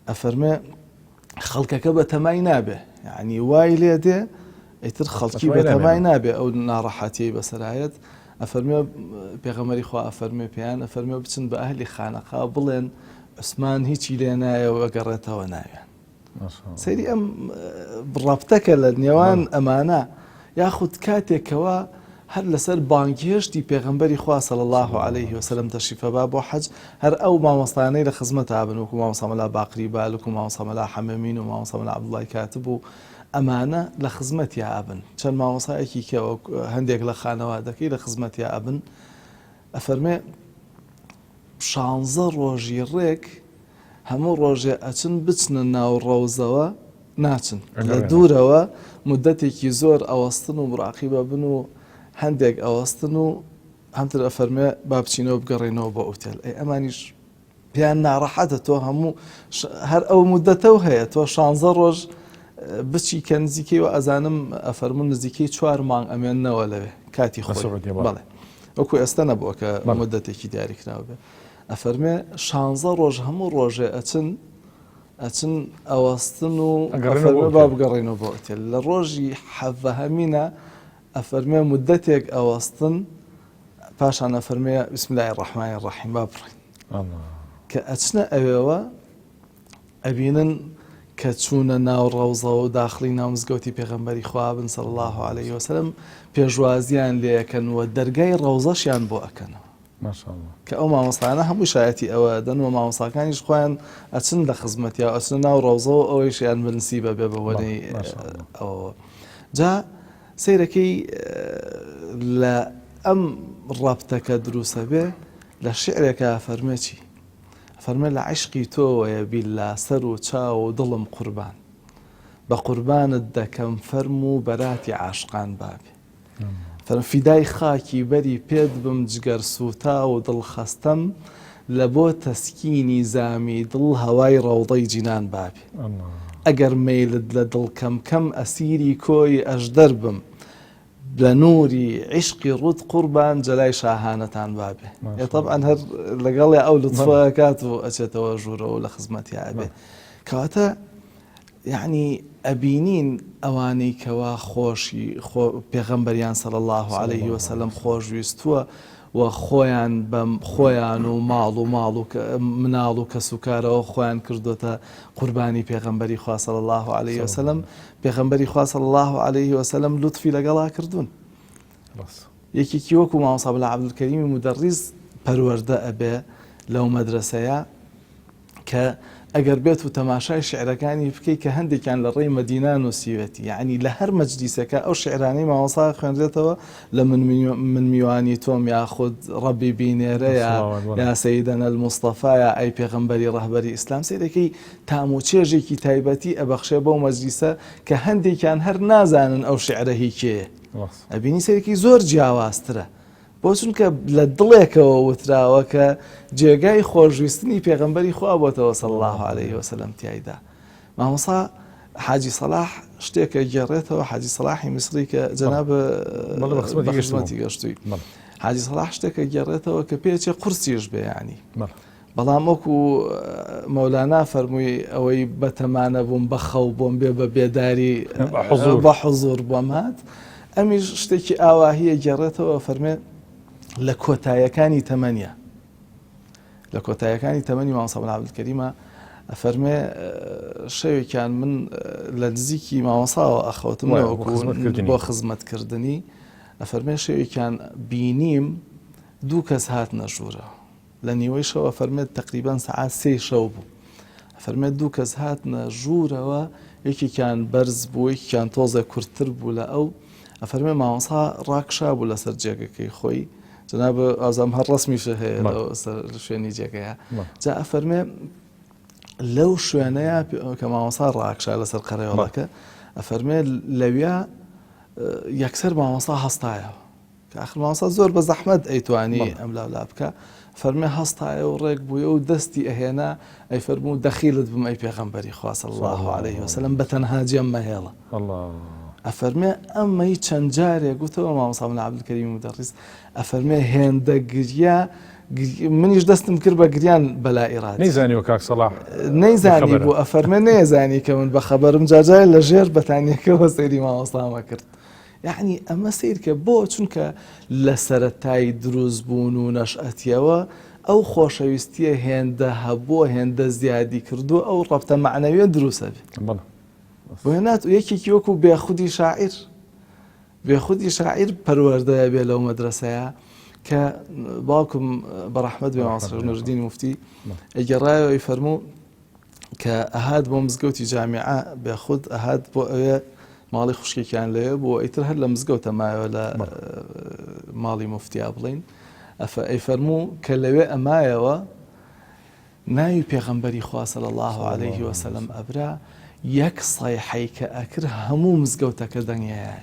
ئەفەرمێ خەڵکەکە بە تەمای نابێ یعنی وای لێ دێ ئیتر خەڵکی بە تەمای نابێ ئەو ناڕەحەتیەی بەسەرایەت ئەفەرمێ پێغەمبەری خوا ئەفەرمێ پێیان ئەفەرمێ بچن بە ئەهلی خانەقا بڵێن عوسمان هیچی لێ نایەوە گەڕێتەوە ناوێن سەیری ئەم ڕەبتەکە لە نێوان ئەمانە یاخود کاتێکەوە هەر لەسەر بانگهێشتی پێغەمبەری خوا صلی الله عليه وسلم تەشریفەبا بۆ حەج هەر ئەو مامۆستانەی لە خزمەتا بن وەکو مامۆستا مەلا باقری بال وەکو مامۆستا مەلا حەمەمین و مامۆستا مەلا عەبدوڵڵای کاتب و ئەمانە لە خزمەتیا ئابن چەند مامۆستایەکی کە هەندێک لە خانەوادەکەی لە خزمەتیا ئابن ئەفەرمێ 16 ڕۆژی ڕێک هەموو ڕۆژێ ئەچن بچنە ناو ڕەوزەوە ناچن لە دوورەوە مدەتێکی زۆر ئەوەستن و مراقیبە بن و هەندێک ئەوەستن و هەمتر ئەفەرمێ با بچینەوە بگەڕێنەوە بۆ ئوتێل ئەمانیش پێیان ناڕەحەتە تۆ هەموو هەر ئەو مدەتە هەیە تۆ 16 ڕۆژ بچی کە نزیکەی و ئەزانم ئەفەرمون نزیکەی 4 مانگ ئەمێننەوە لەوێ کاتی خۆی بەڵێ وەکو ئێستا نەبووە کە مدەتێکی دیاریکراوە بێ ئەفەرمێ 16 ڕۆژ هەموو ڕۆژێ ئەچن ئەچن ئەوەستن و ئەگەڕێنەوە ئەفەرمێ با بگەڕێنەوە بۆ ئۆتێل لە ڕۆژی حەڤەهەمینە ئەفەرمێ مدەتێک ئەوەستن پاشان ئەفەرمێ بسم الله الرحمن الرحیم با بڕێن کە ئەچنە ئەوێەوە ئەبینن کە چوونە ناو ڕەوزە و داخلی ناو مزگەوتی پێغەمبەری خوا بن صلی الله عليه وسلم پێشوازیان لێ ئەکەنەوە دەرگای ڕەوزەشیان بۆ ئەکەنەوە کە ئەو مامۆستایانە هەموو شایەتی ئەوە دەن و مامۆستاکانیش خۆیان ئەچن لە خزمەتیا ئەچنە ناو ڕەوزەوە ئەوەیشیان بنسیبە بێ بەوەنەی ئەوە جا سەیرەکەی لە ئەم ڕەبتەکە دروسە بێ لە شعرێکە فەرمێ چی فەرمێ لە عیشقی تۆوەیە بیللا سەر و چاو و دڵم قوربان بە قوربانت دەکەم فەرم و بەراتی عاشقان بابێ فەرم فیدای خاکی بەری پێت بم جگەر سوتا و دڵخەستەم لە بۆ تەسکینی زامی دڵ هەوای ڕەوضەی جینان بابێ ئەگەر مەیلت لە دڵ کەم کەم ئەسیری کۆی ئەژدەر بم لە نووری عیشقی ڕوت قوربان جەلای شاهانەتان بابێ طبعا هەر لەگەڵی ئەو لطفە کات و ئەچێتەوە ژوورەوە لە خزمەتی ئابێ کەواتە یعنی ئەبینین ئەوانەی کەوا خۆشی پێغەمبەریان صلی الله عليه وسلم خۆشویستووە و خۆیان بەم خۆیان و ماڵ و مناڵ و کەس و کارەوە خۆیان کردوتە قوربانی پێغەمبەری خوا صلی الله عليه وسلم پێغەمبەری خوا صلی الله عليه وسلم لطفی لەگەڵا کردوون یەکێکی وەکو مامۆستا بەلا عەبدولکەریمی مودەڕیز پەروەردە ئەبێ لەو مەدرسەیە کە ئەگەر بێت و تەماشای شعرەکانی بکەی کە هەندێکیان لە ڕێی مەدینە نووسیوەتی یعنی لە هەر مەجلیسەکە ئەو شعرانەی مامۆستا خوێنرێتەوە لە من میوانی تۆم یاخود ڕەبی بینێرە یا سەیدەنە الموستەفا یا ئەی پێغەمبەری ڕەهبەری ئیسلام سەیرەکەی تام و چێژێکی تایبەتی ئەبەخشێ بەو مەجلیسە کە هەندێکیان هەر نازانن ئەو شعرە هی کێیە ئەبینی سەرێکی زۆر جیاوازترە بۆ چونکە لە دڵێکەوە وتراوە کە جێگای خۆشویستنی پێغەمبەری خوا بۆتەوە صلی الله عليه وسلم تیایدا مامۆستا حاجی سەلاح شتێکە گێڕێتەوە حاجی سەلاحی میسری کە جەناب بە خزمەتی گەشتووی حاجی سەلاح شتێکە گێڕێتەوە کە پێچێ قورسیش بێ یعنی بەڵام وەکو مەولانا فەرمووی ئەوەی بەتەمانە بووم بە خەو بۆم بێ بە بێداری بە حوزور بۆم هات ئەمیش شتێکی ئاواهیە گێڕێتەوە فەرمێ لە کۆتاییەکانی تەمەنیە لە کۆتاییەکانی تەمەنی مامۆستا بەلا عەبدولکەریمە ئەفەرمێ شەوێکیان من لە نزیکی مامۆستاوە ئەخەوتمەوە بۆ خزمەتکردنی ئەفەرمێ شەوێکیان بینیم دوو کەس هاتنە ژوورە لە نیوەی شەوە فەرمێت تقریبان سەعات 3 شەو بوو ئەفەرمێت دوو کەس هاتنە ژوورەوە یەکێکیان بەرز بوو یەکێکیان تۆزە کورتتر بوو لە ئەو ئەفەرمێ مامۆستا ڕاکشا بوو لەسەر جێگەکەی خۆی جناب ئازام هەر ڕسمیشە هەیە لە شوێنی جێگەیە جا ئەفەرمێ لەو شوێنەیە کە مامۆستا ڕاکشا لەسەر قەرەوەڵەکە ئەفەرمێ لەویا یەکسەر مامۆستا هەستایەوە کە ئاخر مامۆستا زۆر بە زەحمەت ئەیتوانی ئەم لاولا بکە فەرمێ هەستایە و ڕێک بوویە و دەستی ئەهێنا ئەی فەرموو دەخیلت بم ئەی پێغەمبەری خوا صلی الله عليه وسلم بەتەنها جێم مەهێڵە ئەفەرمێ ئەمەی چەند جارێک گوتەوە مامۆستا بەلا عەبدولکەریمی مودەڕیز ئەفەرمێ هێندە گریا منیش دەستم کرد بە گریان بەلا ئیراد نەیزانیوە کاک سەلاح نەیزانی بوو ئەفەرمێ نەیەزانی کە من بەخەبەرم جاجای لە ژێر بەتانیەکەوە سەیری مامۆستامە کرد یعنی ئەمە سیر کە بۆ چونکە لە سەرەتای دروست بوون و نەشئەتیەوە ئەو خۆشەویستیە هێندە هەبووە هێندە زیادی کردووە ئەو ڕەبتە معنەویە دروستە بێت بۆ هێنات یەکێکی وەکو بێخودی شاعیر بێخودی شاعیر پەروەردەیە بێ لەو مەدرسەیە کە باوکم بەڕەحمەت بێ مامۆستا نوردینی موفتی ئەگەڕایەوە فەرموو کە ئەهات بۆ مزگەوتی جامیعە بێخود ئەهات بۆ ئەوێ ماڵی خوشکێکیان لەوێ بۆ ئیتر هەر لە مزگەوتە مایەوە لە ماڵی موفتیا بڵین ئەی فەرموو کە لەوێ ئەمایەوە ناوی پێغەمبەری خوا صلی الله عليه وسلم ئەبرا یەک سەیحەی کە ئەکرد هەموو مزگەوتەکە دەنگایە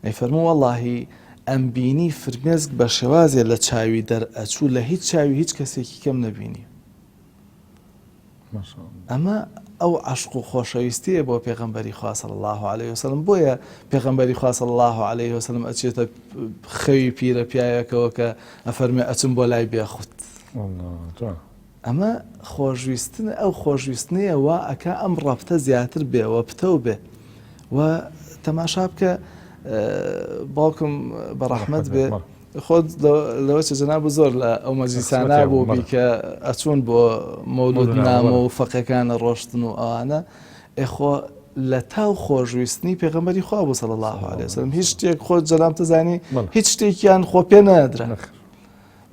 ئەی فەرموو وەڵڵاهی ئەم بینی فرمێسک بە شێوازێ لە چاوی دەرئەچوو لە هیچ چاوی هیچ کەسێکی کەم نەبینی ئەمە ئەو عشق و خۆشەویستیە بۆ پێغەمبەری خوا صلی الله عليه وسلم بۆیە پێغەمبەری خوا صلی الله عليه وسلم ئەچێتە خەوی پیرە پیاوێکەوە کە ئەفەرمێ ئەچم بۆ لای بێخود ئەمە خۆشویستن ئەو خۆشویستنەوە ئەکا ئەم ڕەبتە زیاتر بێەوە پتە بێ و تەماشا بکە باوکم بەڕەحمەت بێ خۆت لەوە چ جەناب زۆر لە ئەو مەجلیسانە بوو بیکە ئەچوون بۆ مەولودنامە و فەقەکانە ڕۆشتن و ئەوانە ئێخۆ لە تاو خۆشویستنی پێغەمبەری خوا بوو صلی الله علیه وسلم هیچ شتێک خۆت جەناب تزانی هیچ شتێکیان خۆ پێ نەدرا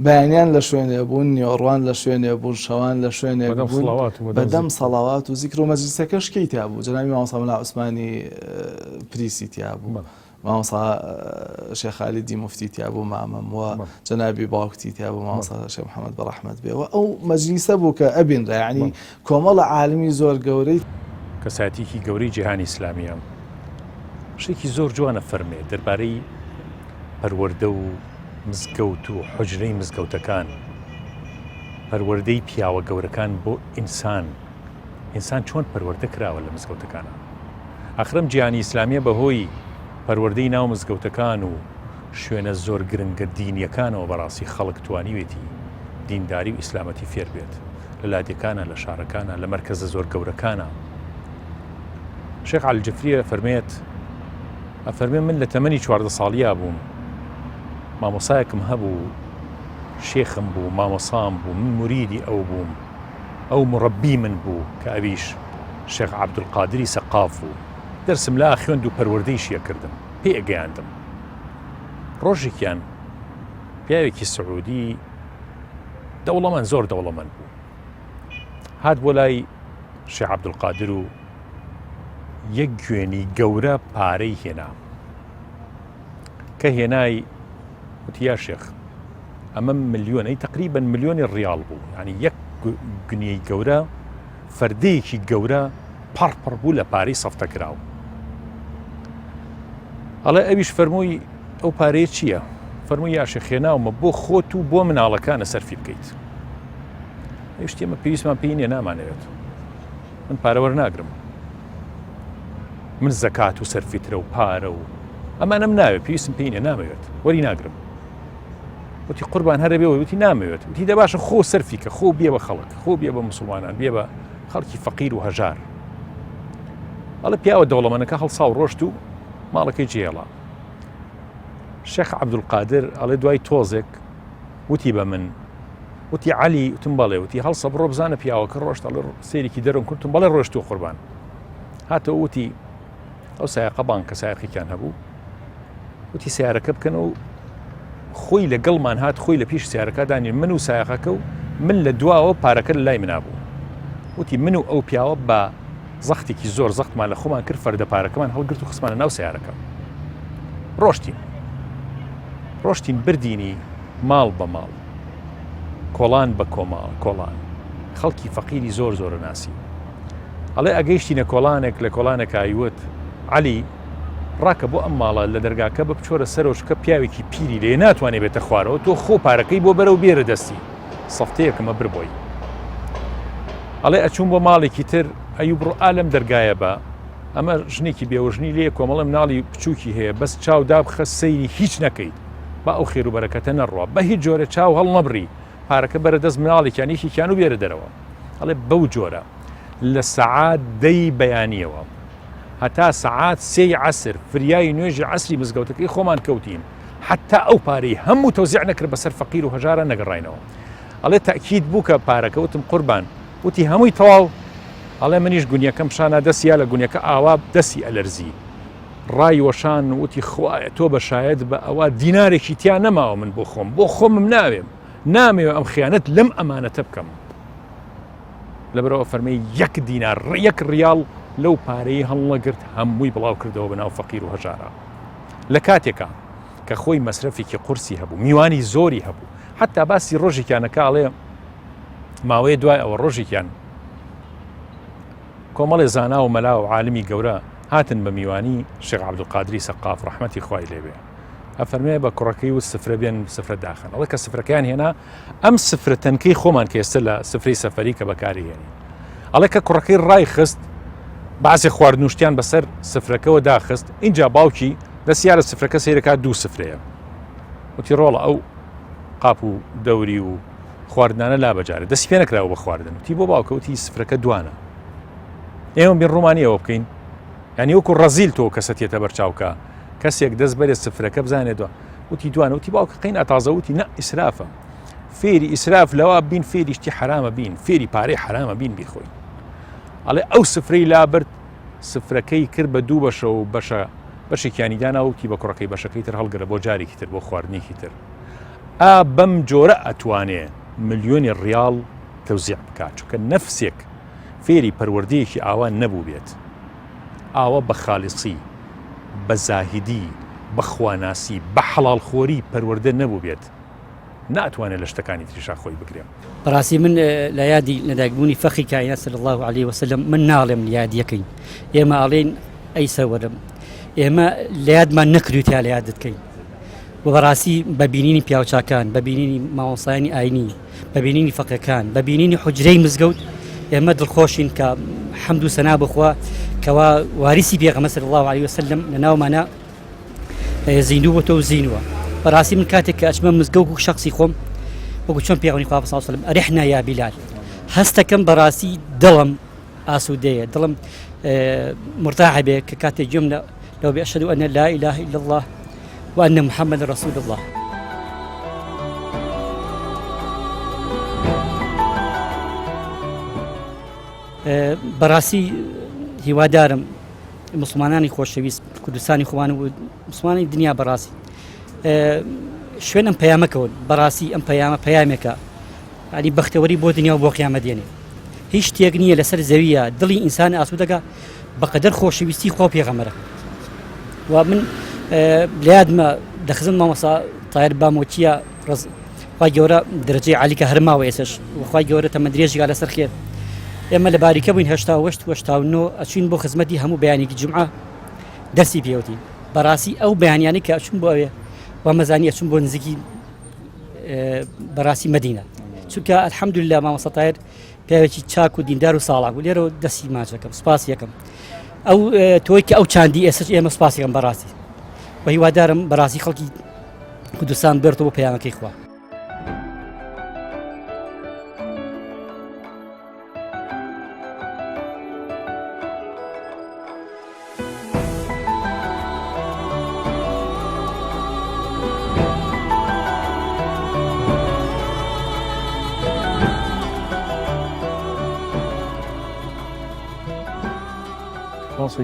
بەیانیان لە شوێنێ بوون نیۆڕوان لە شوێنێ بوون شەوان لە شوێنێ بوون بەدەم سەڵاوات و زیکر و مەجلیسەکە شکەی تیا بوو جەنابی مامۆستا مەلا عوسمانی پریسی تیا بوو مامۆستا شێخ خالیدی موفتی تیا بوو مامەم و جەنابی باوکتی تیا بوو مامۆستا شێخ محەممەد بەڕەحمەت بێ و ئەو مەجلیسە بوو کە ئەبینرا یعنی کۆمەڵە عالمی زۆر گەورەی کەساتێکی گەورەی جیهانی ئیسلامیە شتێکی زۆر جوانە فەرمێ دەربارەی پەروەردە و مزگەوت و حوجرەی مزگەوتەکان پەروەردەی پیاوە گەورەکان بۆ ئینسان چۆن پەروەردە کراوە لە مزگەوتەکانە ئاخرم جیهانی ئیسلامیە بەهۆی پەروەردەی ناو مزگەوتەکان و شوێنە زۆر گرنگە دینیەکانەوە بەڕاستی خەڵک توانیوێتی دینداری و ئیسلامەتی فێر بێت لە لادێکانە لە شارەکانە لە مەرکەزە زۆر گەورەکانە شێخ عەلی جەفریە ئەفەرمێ من لە تەمەنی 14 ساڵیا بووم مامۆسایەکم هەبوو شێخم بوو مامۆسام بوو من موریدی ئەو بووم ئەو مڕەبی من بوو کە ئەویش شێخ عەبدولقادری سەقاف بوو دەرسم لا خوێند و پەروەردەیشیە کردم پێ ئەگەیاندم ڕۆژێکیان پیاوێکی سعودی دەوڵەمەند زۆر دەوڵەمەند بوو هات بۆ لای شێخ عەبدولقادر و یەک گوێنی گەورە پارەی هێنا کە هێنای وتی یا شێخ ئەمە ملیۆنەی تقریبا ملیۆنی ڕیال بوو ینی یەک گونیەی گەورە فەردەیەکی گەورە پڕ بوو لە پارەی سەفتە کراو ئەڵێ ئەویش فەرمووی ئەو پارەیە چییە؟ فەرمووی یا شێخ هێناومە بۆ خۆت و بۆ مناڵەکانە سەرفی بکەیت ئەو شتێمە پێویستمان پێی نییە نامانەوێت من پارە وەرناگرم من زەکات و سەرفیترە و پارە و ئەمانەم ناوێت پێویستم پێی نییە نامەوێت وەری ناگرم وتی قوربان هەرە بێەوە وتی نامەوێت وتی دە باشە خۆ سەرفی کە خۆ بێ بە خەڵک خۆ بێ بە موسڵمانان بێ بە خەڵکی فەقیر و هەژار ئەڵە پیاوە دەوڵەمەندەکە هەڵسا و ڕۆشت و ماڵەکەی جێڵا شێخ عەبدولقادر ئەڵێ دوای تۆزێک وتی بە من وتی عەلی وتم بەڵێ وتی هەڵسە بڕۆ بزانە پیاوەکە ڕۆشت ئەڵێ سێرێکی دەرم کردم بەڵێ ڕۆشت و قوربان هاتەوە وتی ئەو سایقە بانکە سایقێکیان هەبوو وتی سیارەکە بکەن و خۆی لەگەڵمان هات خۆی لە پیش سیارەکە دانی من و سایقەکە و من لە دواوە پارەکە لە لای منابوو وتی من و ئەو پیاوە بە زەختێکی زۆر زەختمان لە خۆمان کرد فەردە پارەکەمان هەڵگرت و خستمانە ناو سیارەکە ڕۆشتین بردینی ماڵ بە ماڵ کۆڵان بە کۆڵان خەڵکی فەقیری زۆر زۆر ناسی ئەڵێ ئەگەیشتینە کۆڵانێک لە کۆڵانێک ئایوت عەلی ڕاکە بۆ ئەم ماڵە لە دەرگاکە بە بچۆرە سەرۆشکە پیاوێکی پیری لێ ناتوانێت بێتە خوارەوە تۆ خۆ پارەکەی بۆ بەرە و بێرە دەستی سەفتەیەکمە بربۆی ئەڵێ ئەچوون بۆ ماڵێکی تر ئەیوب بڕۆ ئالەم دەرگایە بە ئەمە ژنێکی بێوەژنی لێ کۆمەڵە مناڵی بچووکی هەیە بەس چاو دابخە سەیری هیچ نەکەیت با ئەو خێر و بەرەکەتە نەڕوە بە هیچ جۆرە چاو هەڵ نەبڕی پارەکە بەرە دەست مناڵێکیان یەکێکیان و بێرە دەرەوە ئەڵێ بەو جۆرە لە سەعات 10 بەیانیەوە هەتا سەعات 3 عەسر فریای نوێژی عەسری مزگەوتەکەی خۆمان کەوتین حتا ئەو پارەی هەموو تەوزیع نەکرد بەسەر فەقیر و هەژارە نەگەڕاینەوە ئەڵێ تەئکید بوو کە پارەکە وتم قوربان وتی هەمووی تەواو ئەڵێ منیش گونیەکەم شانە دەستیا لە گونیەکە ئاوا دەستی ئەلەرزی ڕای وەشان وتی خوایە تۆ بە شاید بە ئەوە دینارێکی تیا نەماوە من بۆ خۆمم نامەوێ ئەم خیانەت لەم ئەمانەتە بکەم لەبەرەوە فەرمەی 1 دینار 1 ریال لەو پارەی هەڵنەگرت هەمووی بڵاو کردەوە بەناو فەقیر و هەژارە لە کاتێکە کە خۆی مەسرەفێکی قورسی هەبوو میوانی زۆری هەبوو حتا باسی ڕۆژێکیانەکە ئەڵێ ماوەیە دوای ئەوە ڕۆژێکیان کۆمەڵێ زانا و مەلا و عالمی گەورە هاتن بە میوانی شێخ عەبدولقادری سەقاف ڕەحمەتی خوای لێبێ ئەفەرمێ بە کوڕەکەی و سفرە بێن سفرە داخن ئەڵێ کە سفرەکەیان هێنا ئەم سفرە تەنکەی خۆمان کە ئێستا لە سفرەی سەفەری کە بەکاری هێنی ئەڵێ کە کوڕەکەی ڕای خست بەعزێ خواردنوشتیان بەسەر سفرەکەەوە داخست اینجا باوکی دەستیارە سفرەکە سیرەکات 2 سفرەیە وتی ڕۆڵە ئەو قاپ و دەوری و خواردنانە لا بەجارێت دەستی پێ نەکراوە بە خواردن وتی بۆ باوکەوتی سفرەکە دوانە ئێمە بین ڕومانیەوە بکەین ینی وەکو ڕەزیل تۆ کەسەتێتە بەرچاوکە کەسێک دەست بەرێت سفرەکە بزانێت وتی دوانە وتی باوکە قەینا تازەوتی نە ئیسرافە فێری ئیسراف لەوە بین فێری شتی حرامە بین فێری پارەی حرامە بین بیخۆین ئەڵێ ئەو سفرەی لابرد سفرەکەی کرد بە دوو بەشە و بەشێکیانی داناوتی بە کوڕەکەی بەشەکەی تر هەڵگرە بۆ جارێکی تر بۆ خواردنێکی تر بەم جۆرە ئەتوانێ ملیۆنی ڕیاڵ تەوزیع بکات چونکە نەفسێک فێری پەروەردەیەکی ئاوان نەبوو بێت ئاوە بە خاڵیسی بە زاهیدی بە خواناسی بە حەڵاڵخۆری پەروەردە نەبوو بێت ناتوانێت لە شتەکانی تریشا خۆی بگرێت بەڕاستی من لە یادی لەدایکبوونی فەخری کائینات صلی الله عليه وسلم من ناڵێم یادیەکەین ئێمە ئاڵێن ئەی سەوەرم ئێمە لە یادمان نەکردوتیا لە یادت بکەین و بەڕاستی بەبینینی پیاوچاکان بەبینینی مامۆستایانی ئاینی بەبینینی فەقێکان بەبینینی حوجرەی مزگەوت ئێمە دڵخۆشین کە حەمد و سەنا بخوا کەوا واریسی پێغەمبەر صلی الله عليه وسلم لە ناومانە زیندووەتەوە و زینووە بەڕاستی من کاتێک کە ئەچمە مزگەوت و شخصی خۆم وەکو چۆن پێغەمبەری خوا صلی الله عليه وسلم ئەرحنا یا بیلال هەستەکەم بەڕاستی دڵم ئاسوودەیە دڵم مرتاح بێ کە کاتێک گوێم لەو بێ ئەشهەدو ئەنە لا إله إلا الله وأن محمد رسول الله بەڕاستی هیوادارم مسلمانانی خۆشەویست کوردستانی خۆمان و مسلمانی دنیا بەڕاستی شوێن ئەم پەیامەکەون بەڕاستی ئەم پەیامە پەیامێکە ینی بەختەوەری بۆ دنیا و بۆ قیامەت دێنێ هیچ شتێک نییە لەسەر زەویە دڵی ئینسان ئاسوودەکە بەقەدەر خۆشەویستی خوا پێغەمبەرە و من لە یادمە دەخزم مامۆستا تایر بامۆچیە خوای گەورە دەرەجەی عالیکە هەرماوە ئێسش وخوای گەورە تەمەندرێژیگا لەسەر خێر ئێمە لە باریکە بووین 88 و 89 ئەچین بۆ خزمەتی هەموو بەیانێکی جومعە دەرسی پێوتی بەڕاستی ئەو بەیانیانەی کە ئەچون بۆ ئەوێ و مەزانی ئەچون بۆ نزیکی بەڕاستی مەدینە چونکە ئەلحەمدوللا مامۆستا تایر پیاوێکی چاک و دیندار و ساڵح بوو لێرەوە دەستی ماچەکەم سوپاس یەکەم ئەو تۆی کە ئەو چاندی ئێسش ئێمە سوپاس یەکەم بەڕاستی و هیوادارم بەڕاستی خەڵکی کوردستان بێتەوە بۆ پەیامەکەی خوا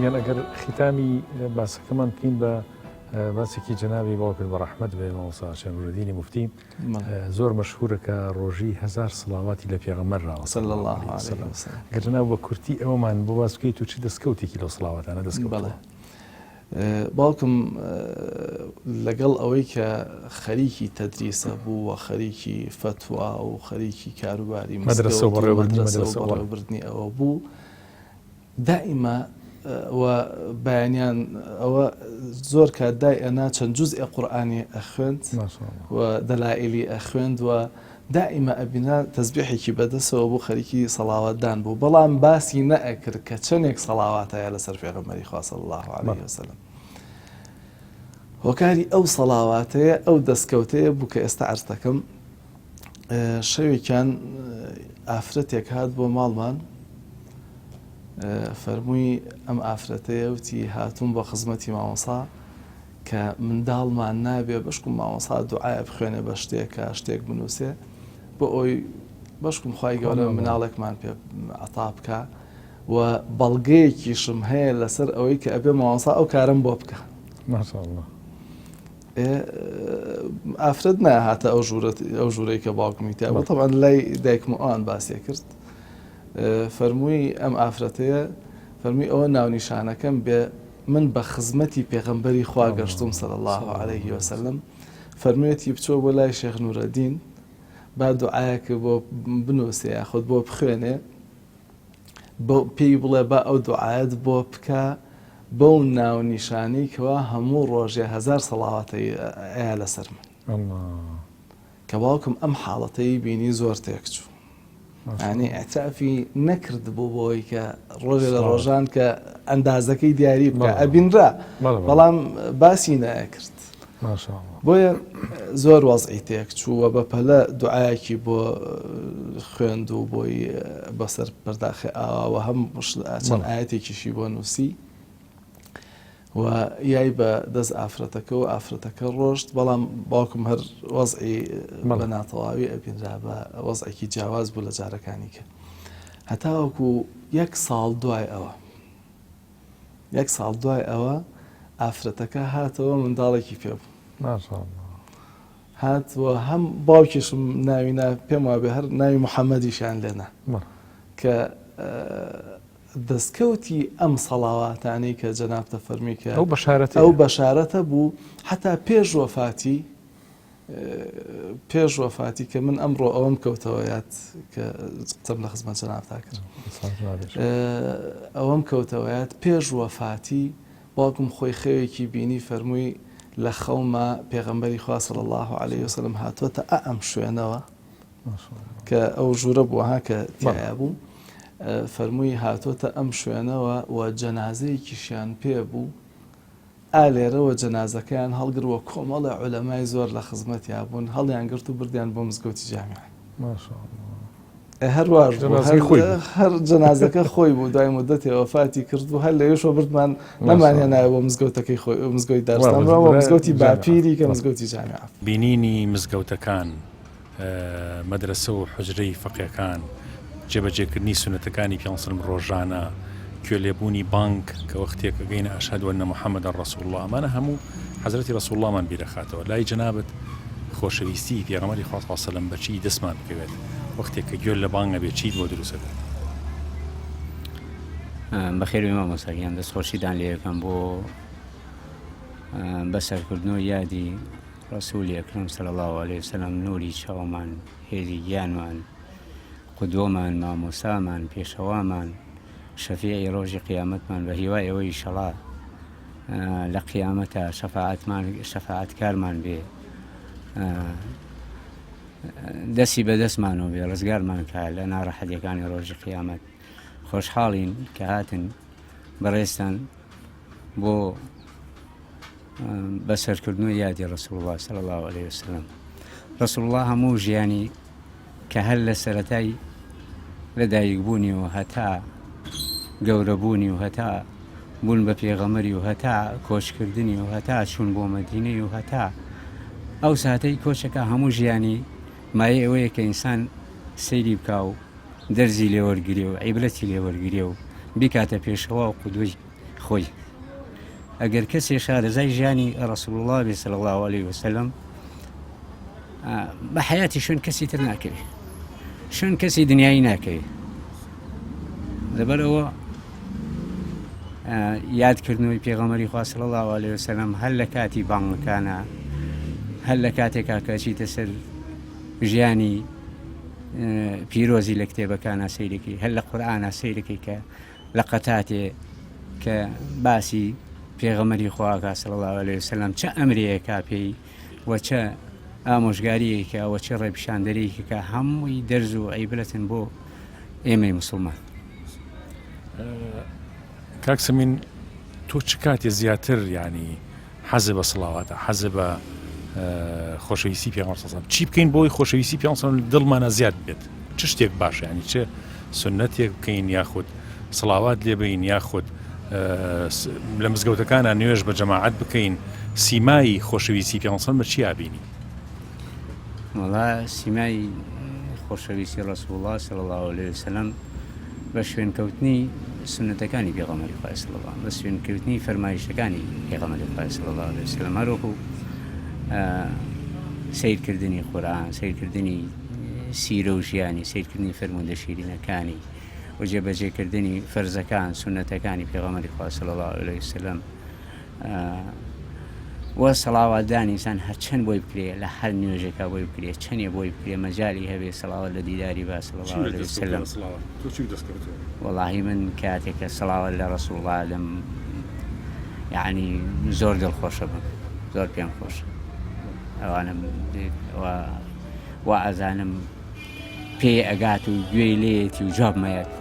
یان ئەگەر ختامی باسەکەمان بکەین بە باسێکی جەنابی باوکرد بە ڕەحمەت بێ مامۆستا شەمرودینی موفتی زۆر مەشهورە کە ڕۆژی 1000 سڵاواتی لە پێغەمبەر ڕاوە صلی الله عليه وسلم گەر جەناب بە کورتی ئەومان بۆ باس بکەیت و چی دەستکەوتێکی لەو سڵاواتانە دەستکەوت باوکم لەگەڵ ئەوەی کە خەریکی تەدریسە بوو و خەریکی فتوا و خەریکی کاروباری مەدرسە و بەڕێوەبردنی ئەوە بوو دائیمە و بەیانیان ئەوە زۆر کاتدای ئەنا چەند جوزئێ قورئانی ئەخوێند و دەلائیلی ئەخوێند و دائیمە ئەبینا تەسبیحێکی بەدەستەوە بۆ خەریکی سەڵاوەتدان بوو بەڵام باسی نەئەکرد کە چەندێک سەڵاوات هەیە لەسەر پێغەمبەری خوا صلی الله عليه وسلم هۆکاری ئەو سەڵاواتەیە ئەو دەستکەوتەیە بوو کە ئێستا عەرز دەکەم شەوێکیان ئافرەتێک هات بۆ ماڵمان فەرمووی ئەم ئافرەتەیە وتی هاتوون بە خزمەتی مامۆسا کە منداڵمان نابێ بەشکم مامۆسا دوعایە بخوێنێ بە شتێکە شتێک بنووسێ بۆ ئەوی بەشکم خوای گەورە مناڵێکمان پێ عەتا بکە و بەڵگەیەکیشم هەیە لەسەر ئەوەی کە ئەبێ مامۆسا ئەو کارم بۆ بکە ماشاءالله ئافرەت نەهاتە ئەو ژوورەی کە باوکمی تیا بە تەبەن لای دایکم و ئەوان باسیە کرد فەرمووی ئەم ئافرەتەیە فەرمووی ئەوە ناونیشانەکەم بێ من بە خزمەتی پێغەمبەری خوا گەشتوم صلی الله عليه وسلم فەرموویەتی بچۆ بۆ لای شێخ نورەدین با دوعایەکە بۆ بنووسێ یاخود بۆ بخوێنێ پێی بڵێ با ئەو دوعایەت بۆ بکە بەو ناونیشانی کەوا هەموو ڕۆژێ 1000 سەڵاواتەی ئەیە لەسەر من کە باوکم ئەم حاڵەتەی بینی زۆر تێکچوو ینی ئەترافی نەکرد بوو بۆی کە ڕۆژێ لە ڕۆژان کە ئەندازەکەی دیاری بکە ئەبینرا بەڵام باسی نەکرد ماشاءله بۆیە زۆر وەزعی تێک چووە بە پەلە دوعایەکی بۆ خوێند و بۆی بەسەر پەرداخی ئاوە هەم چەند ئاەتێکیشی بۆ نووسی و یای بە دەست ئافرەتەکە و ئافرەتەکە ڕۆشت بەڵام باوکم هەر وەزعی بە ناتەواوی ئەبینرا بە وەزعێکی جیاواز بوو لە جارەکانی کە هەتاوەکو 1 ساڵ دوای ئەوە 1 ساڵ دوای ئەوە ئافرەتەکە هاتەوە منداڵێکی پێبوو هاتووە هەم باوکیشم ناوینا پێم وابێ هەر ناوی محەممەدیشان لێنا کە دەستکەوتی ئەم سەڵاواتانەی کە جەنابتە فەرمی کە ئەو بەشارەتە بوو حتا پێش وەفاتی کە من ئەمڕۆ ئەوەم کەوتەوەیات کە قسەم لە خزمەت جەنابتا کرد ئەوەم کەوتەوەیات پێش وەفاتی باوکم خۆی خەوێکی بینی فەرمووی لە خەومە پێغەمبەری خوا صلی الله عليه وسلم هاتووەتە ئەم شوێنەوە کە ئەو ژوورە بووها کە تایە بوو فەرمووی هاتووەتە ئەم شوێنەوە و جەنازەیەکیشیان پێ بوو ئالێرەوە جەنازەکەیان هەڵگرەوە کۆمەڵە عولەمای زۆر لە خزمەتیا بوون هەڵیان گرت و بردیان بۆ مزگەوتی جامیع هەروەش هەر جەنازەکە خۆی بوو دوای مدەتی وەفاتی کرد و هەر لەوێشەوە بردمان نەمانیان نایە بۆ مزگەوتەکەی خۆی مزگەوتی دارستانەوە مزگەوتی باپیری کە مزگەوتی جامیع بینینی مزگەوتەکان مەدرسە و حوجرەی فەقیەکان جێبەجێکردنی سونەتەکانی پێغەمبەر ڕۆژانە کوێلێبوونی بانک کە وەختێک گەینە ئەشهەدو ئەنە محەممەدەن ڕەسوول الله ئەمانە هەموو حەزرەتی ڕەسوول اللهمان بیرەخاتەوە لای جەنابەت خۆشەویستی پێغەمبەری خوا صلی الله علیه و سلم بەچی دەستمان بکەوێت وەختێک کە گوێل لە بانگە بێت چیت بۆ دروستە بەخێر مامۆستاگیان دەستخۆشیدان لێ یەکەم بۆ بەسەرکردنەوەی یادی ڕەسوولی ئەکرەم صلی الله علیه وسلم نوری چاومان هێزی گیانمان قودوەمان مامۆستامان پێشەوامان شەفیعی ڕۆژی قیامەتمان بە هیوای ئەوەی ئینشەڵا لە قیامەتە شەفاعەتکارمان بێ دەستی بەدەستمانەوە بێ ڕزگارمان کە لە ناڕەحەتیەکانی ڕۆژی قیامەت خۆشحاڵین کە هاتن بەڕێستان بۆ بەسەرکردنەوەی یادی ڕەسوول الله صلی الله علیه وسلم ڕەسوول الله هەموو ژیانی کە هەر لە سەرەتای لەدایکبوونی و هەتا گەورەبوونی و هەتا بوون بە پێغەمبەری و هەتا کۆچکردنی و هەتا چوون بۆ مەدینەی و هەتا ئەو ساتەی کۆچەکە هەموو ژیانی مایە ئەوەیە کە ئینسان سەیری بکا و دەرزی لێوەرگرێ و عیبرەتی لێوەرگرێ و بیکاتە پێشەوە و قودوەی خۆی ئەگەر کەسێ شارەزای ژیانی ڕەسوول الله بێ صلی الله علیه وسلم بە حەیاتی شوێن کەسی تر ناکەوێت شوێن کەسی دنیایی ناکەوێت لەبەرەوە یادکردنەوەی پێغەمبەری خوا صلی الله علیه وسلم هەر لە کاتی بانگەکانە هەر لە کاتێکا کە چیتە سەر ژیانی پیرۆزی لە کتێبەکانە سەیرەکەی هەر لە قورئانە سەیرەکەی کە لە قەتاتێ کە باسی پێغەمبەری خواکە صلی الله علیه وسلم چه ئەمرەیەکا پێی و چه ئامۆژگاریەکە و چه ڕێپیشاندەرێکە هەمووی دەرز و عیبرەتن بۆ ئێمەی موسڵمان کاکسەمین تۆ چ کاتێ زیاتر ینی حەزە بە سڵاواتە حەزە بە خۆشەویستی پێغەمبەر صلی الله علیه و سلم چی بکەین بۆی خۆشەویستی پێغەمبەر صلی الله علیه و سلم دڵمانە زیاد بێت چ شتێک باشە ینی چه سنەتێک بکەین یاخود سڵاوات لێ بین یاخود لە مزگەوتەکانە نوێژ بە جەماعەت بکەین سیمای خۆشەویستی پێغەمبەر صلی الله علیه و سلم بە چی ئابینی وەڵا سیمای خۆشەویستی ڕەسوول الله صلی الله علیه وسلم بە شوێنکەوتنی سنەتەکانی پێغەمبەری خوا صلی الله بە شوێنکەوتنی فەرمایشەکانی پێغەمبەری خوا صلی الله علیه وسلم هەروەکو سیرکردنی قورئان سیرکردنی سیرە و ژیانی سیرکردنی فەرموودە شیرینەکانی و جێبەجێکردنی فەرزەکان سنەتەکانی پێغەمبەری خوا صلی الله علیه وسلم و سەڵاواتدانی ئینسان هەرچەند بۆی بکرێ لە هەر نوێژێکا بۆی بکرێ چەندێ بۆی بکرێ مەجالی هەبێ سەڵاوات لە دیداری با صلی الله علیه وسلم وەڵاهی من کاتێکە سەڵاوات لە ڕەسوول الله لەم یعنی زۆر دڵخۆشە بم زۆر پێم خۆشە ئەوانم و ئەزانم پێ ئەگات و گوێی لێتی و جواب مەیەت